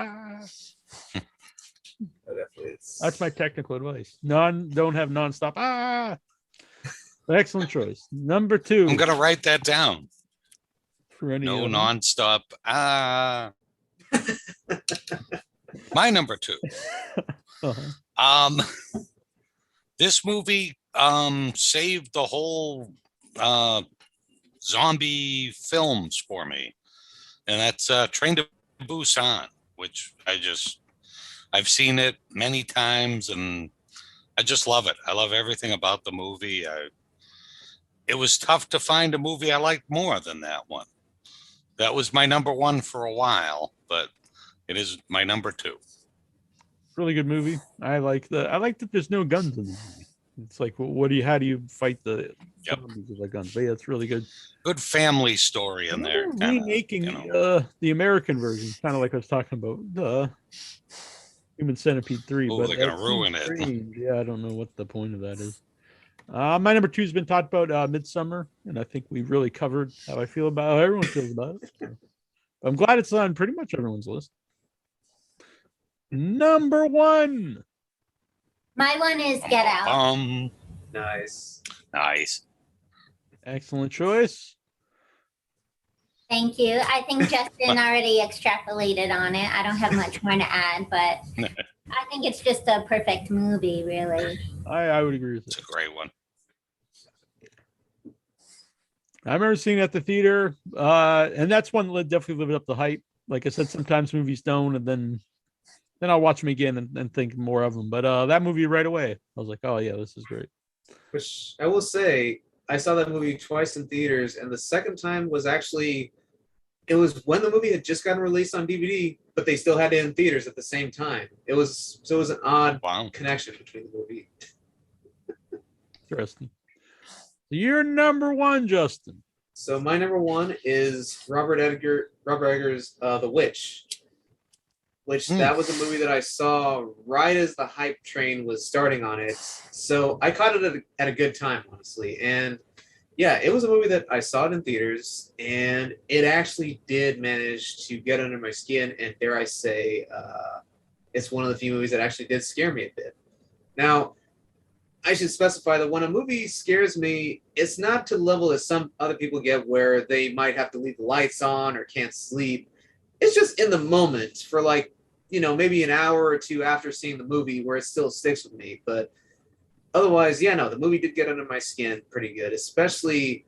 That's my technical advice. Don't have nonstop. Excellent choice. Number 2. I'm gonna write that down. No nonstop. My number 2. This movie saved the whole zombie films for me, and that's Train to Busan, which I've seen it many times, and I just love it. I love everything about the movie. It was tough to find a movie I liked more than that one. That was my number 1 for a while, but It is my number 2. Really good movie. I like that there's no guns in the movie. It's like, how do you fight the Yep. zombies with guns? But yeah, it's really good. Good family story in there. They're Kinda, remaking you know. the American version, kind of like I was talking about the Human Centipede 3. Oh, But they're gonna that ruin seems it. strange. Yeah, I don't know what the point of that is. My number 2 has been talked about, Midsummar, and I think we've really covered how I feel about how everyone feels about it. So I'm glad it's on pretty much everyone's list. Number 1. My one is Get Out. Nice. Nice. Excellent choice. Thank you. I think Justin already extrapolated on it. I don't have much more to add, but I think it's just a perfect movie, really. I would agree with It's it. a great one. I remember seeing it at the theater, and that's one that definitely lived up the hype. Like I said, sometimes movies don't, and then I'll watch them again and think more of them. But that movie right away, I was like, oh yeah, this is great. Which I will say, I saw that movie twice in theaters, and the second time was actually, it was when the movie had just gotten released on DVD, but they still had it in theaters at the same time. It was an odd connection between the movie. Interesting. So you're number 1, Justin. So my number 1 is Robert Eggers' The Witch, which that was a movie that I saw right as the hype train was starting on it. So I caught it at a good time, honestly. And yeah, it was a movie that I saw it in theaters, and it actually did manage to get under my skin. And dare I say, it's one of the few movies that actually did scare me a bit. Now, I should specify that when a movie scares me, it's not to the level that some other people get where they might have to leave the lights on or can't sleep. It's just in the moment for maybe an hour or two after seeing the movie where it still sticks with me. But otherwise, yeah, no, the movie did get under my skin pretty good, especially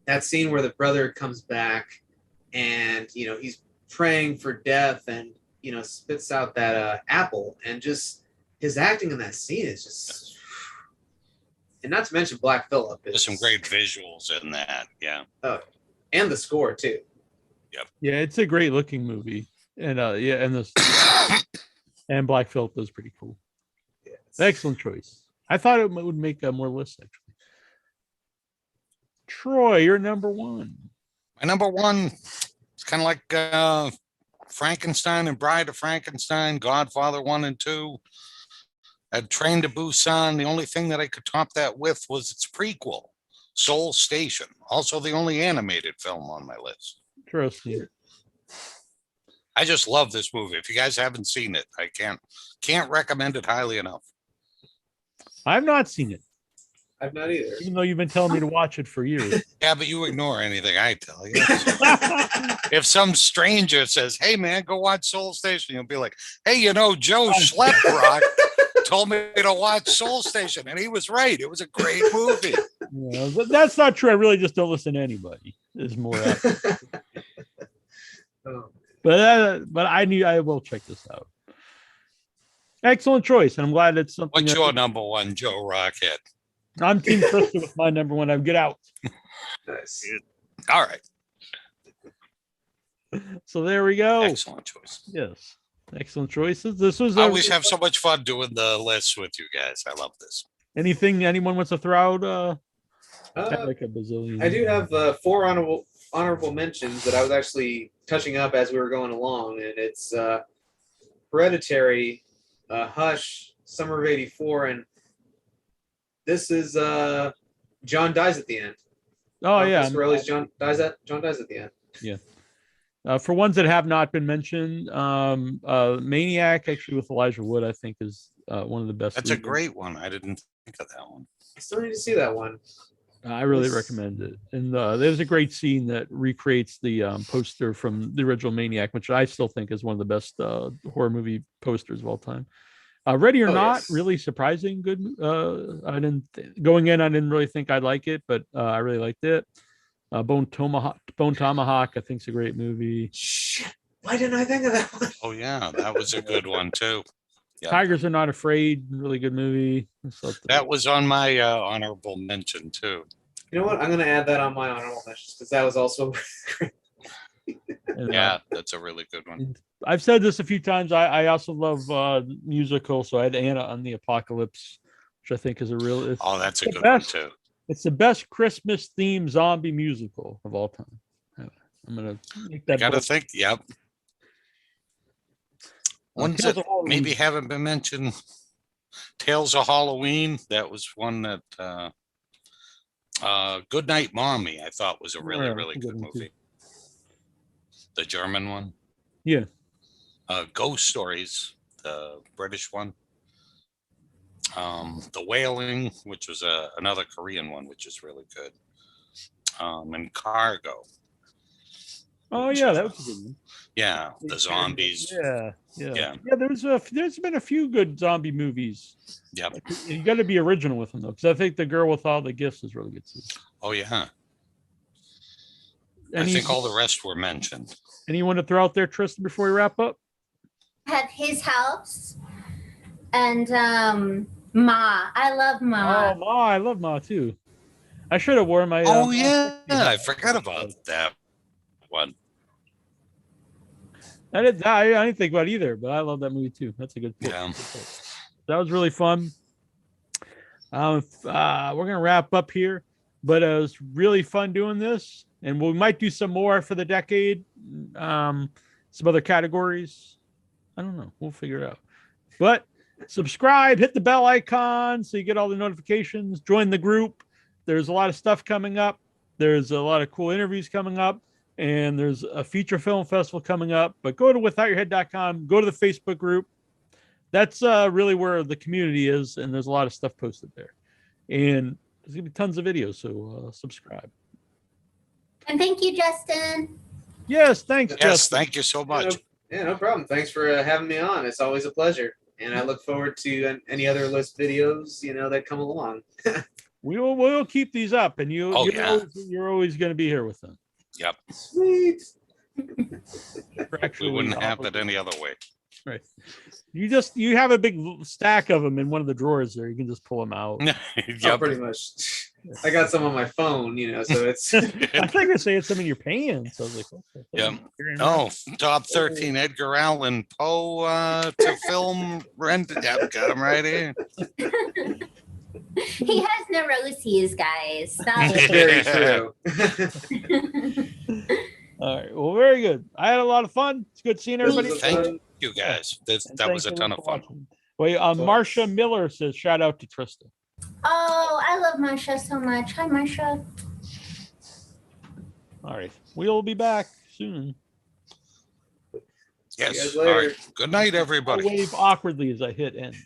that scene where the brother comes back and, he's praying for death and, spits out that apple, and just his acting in that scene is just... And not to mention Black Phillip. There's some great visuals in that, yeah. Oh, and the score too. Yep. Yeah, it's a great looking movie, and and Black Phillip was pretty cool. Yes. Excellent choice. I thought it would make more lists actually. Troy, you're number 1. My number 1 is kind of like Frankenstein and Bride of Frankenstein, Godfather 1 and 2. Train to Busan. The only thing that I could top that with was its prequel, Seoul Station. Also the only animated film on my list. Interesting. I just love this movie. If you guys haven't seen it, I can't recommend it highly enough. I've not seen it. I've not either. Even though you've been telling me to watch it for years. Yeah, but you ignore anything I tell you. If some stranger says, hey man, go watch Soul Station, you'll be like, hey, Joe Schleprock told me to watch Soul Station, and he was right. It was a great movie. Yeah, but that's not true. I really just don't listen to anybody. There's more out there. But I will check this out. Excellent choice, and I'm glad it's something. What's your number 1, Joe Rockhead? I'm Team Trista with my number 1. I Get Out. Nice. All right. So there we go. Excellent choice. Yes. Excellent choices. This was I always have so much fun doing the lists with you guys. I love this. Anything anyone wants to throw out? Like a bazillion. I do have 4 honorable mentions that I was actually touching up as we were going along, and it's Hereditary, Hush, Summer of '84, and this is John dies at the end. Oh yeah, John dies at the end. Yeah. For ones that have not been mentioned, Maniac, actually with Elijah Wood, I think is one of the best. That's a great one. I didn't think of that one. I still need to see that one. I really recommend it. And there's a great scene that recreates the poster from the original Maniac, which I still think is one of the best horror movie posters of all time. Ready or Not, yes. Really surprising good. Going in, I didn't really think I'd like it, but I really liked it. Bone Tomahawk, I think is a great movie. Shit, why didn't I think of that one? Oh yeah, that was a good one too. Yep. Tigers Are Not Afraid, really good movie. That was on my honorable mention too. You know what? I'm going to add that on my honorable mentions because that was also great. Yeah, that's a really good one. I've said this a few times. I also love musical, so I had Anna on the Apocalypse, which I think is a real. Oh, that's a the good best, one too. It's the best Christmas themed zombie musical of all time. I'm gonna make I that. gotta bold. think. Yep. Ones Tales that of Halloween. maybe haven't been mentioned. Tales of Halloween. That was one that. Good Night Mommy. I thought was a really, Yeah, really that's a good good one, too. movie. The German one. Yeah. Ghost Stories, the British one. The Wailing, which was another Korean one, which is really good. And Cargo. Oh which yeah, is, that was a good one. Yeah, the zombies. Yeah. Yeah. There's been a few good zombie movies. Yep. You got to be original with them though, because I think The Girl with All the Gifts is really good too. Oh yeah. I think all the rest were mentioned. Anyone to throw out there, Tristan, before we wrap up? Have His House and Ma. I love Ma. Oh, Ma, I love Ma too. I should have worn my. Oh Ma yeah, 60 hat. I forgot about that one. I didn't think about it either, but I love that movie too. That's a good pick. Yeah. That was really fun. We're gonna wrap up here, but it was really fun doing this, and we might do some more for the decade. Some other categories. I don't know. We'll figure it out. But subscribe, hit the bell icon so you get all the notifications. Join the group. There's a lot of stuff coming up. There's a lot of cool interviews coming up. And there's a feature film festival coming up. But go to withoutyourhead.com. Go to the Facebook group. That's really where the community is. And there's a lot of stuff posted there. And there's going to be tons of videos. So subscribe. And thank you, Justin. Yes, thanks, Yes, Justin. thank you so much. Yeah, no problem. Thanks for having me on. It's always a pleasure. And I look forward to any other list videos, that come along. We'll keep these up. And you're always going to be here with them. Yep. Sweet. We wouldn't have it any other way. Right. You have a big stack of them in one of the drawers there. You can just pull them out. Oh, Yep. pretty much. I got some on my phone, so it's. I think you're saying some in your pants. I was like, okay. Yeah. Oh, top 13 Edgar Allan Poe to film rent. Yep, got him right here. He has neuroses, guys. Stop Very it. true. All right. Well, very good. I had a lot of fun. It's good seeing everybody. Thank you guys. And That was a thank ton everyone of for fun. watching. Well, Marsha Miller says, shout out to Trista. Oh, I love Marsha so much. Hi, Marsha. All right. We'll be back soon. you Yes. guys All later. right. Good night, I'll everybody. wave awkwardly as I hit end.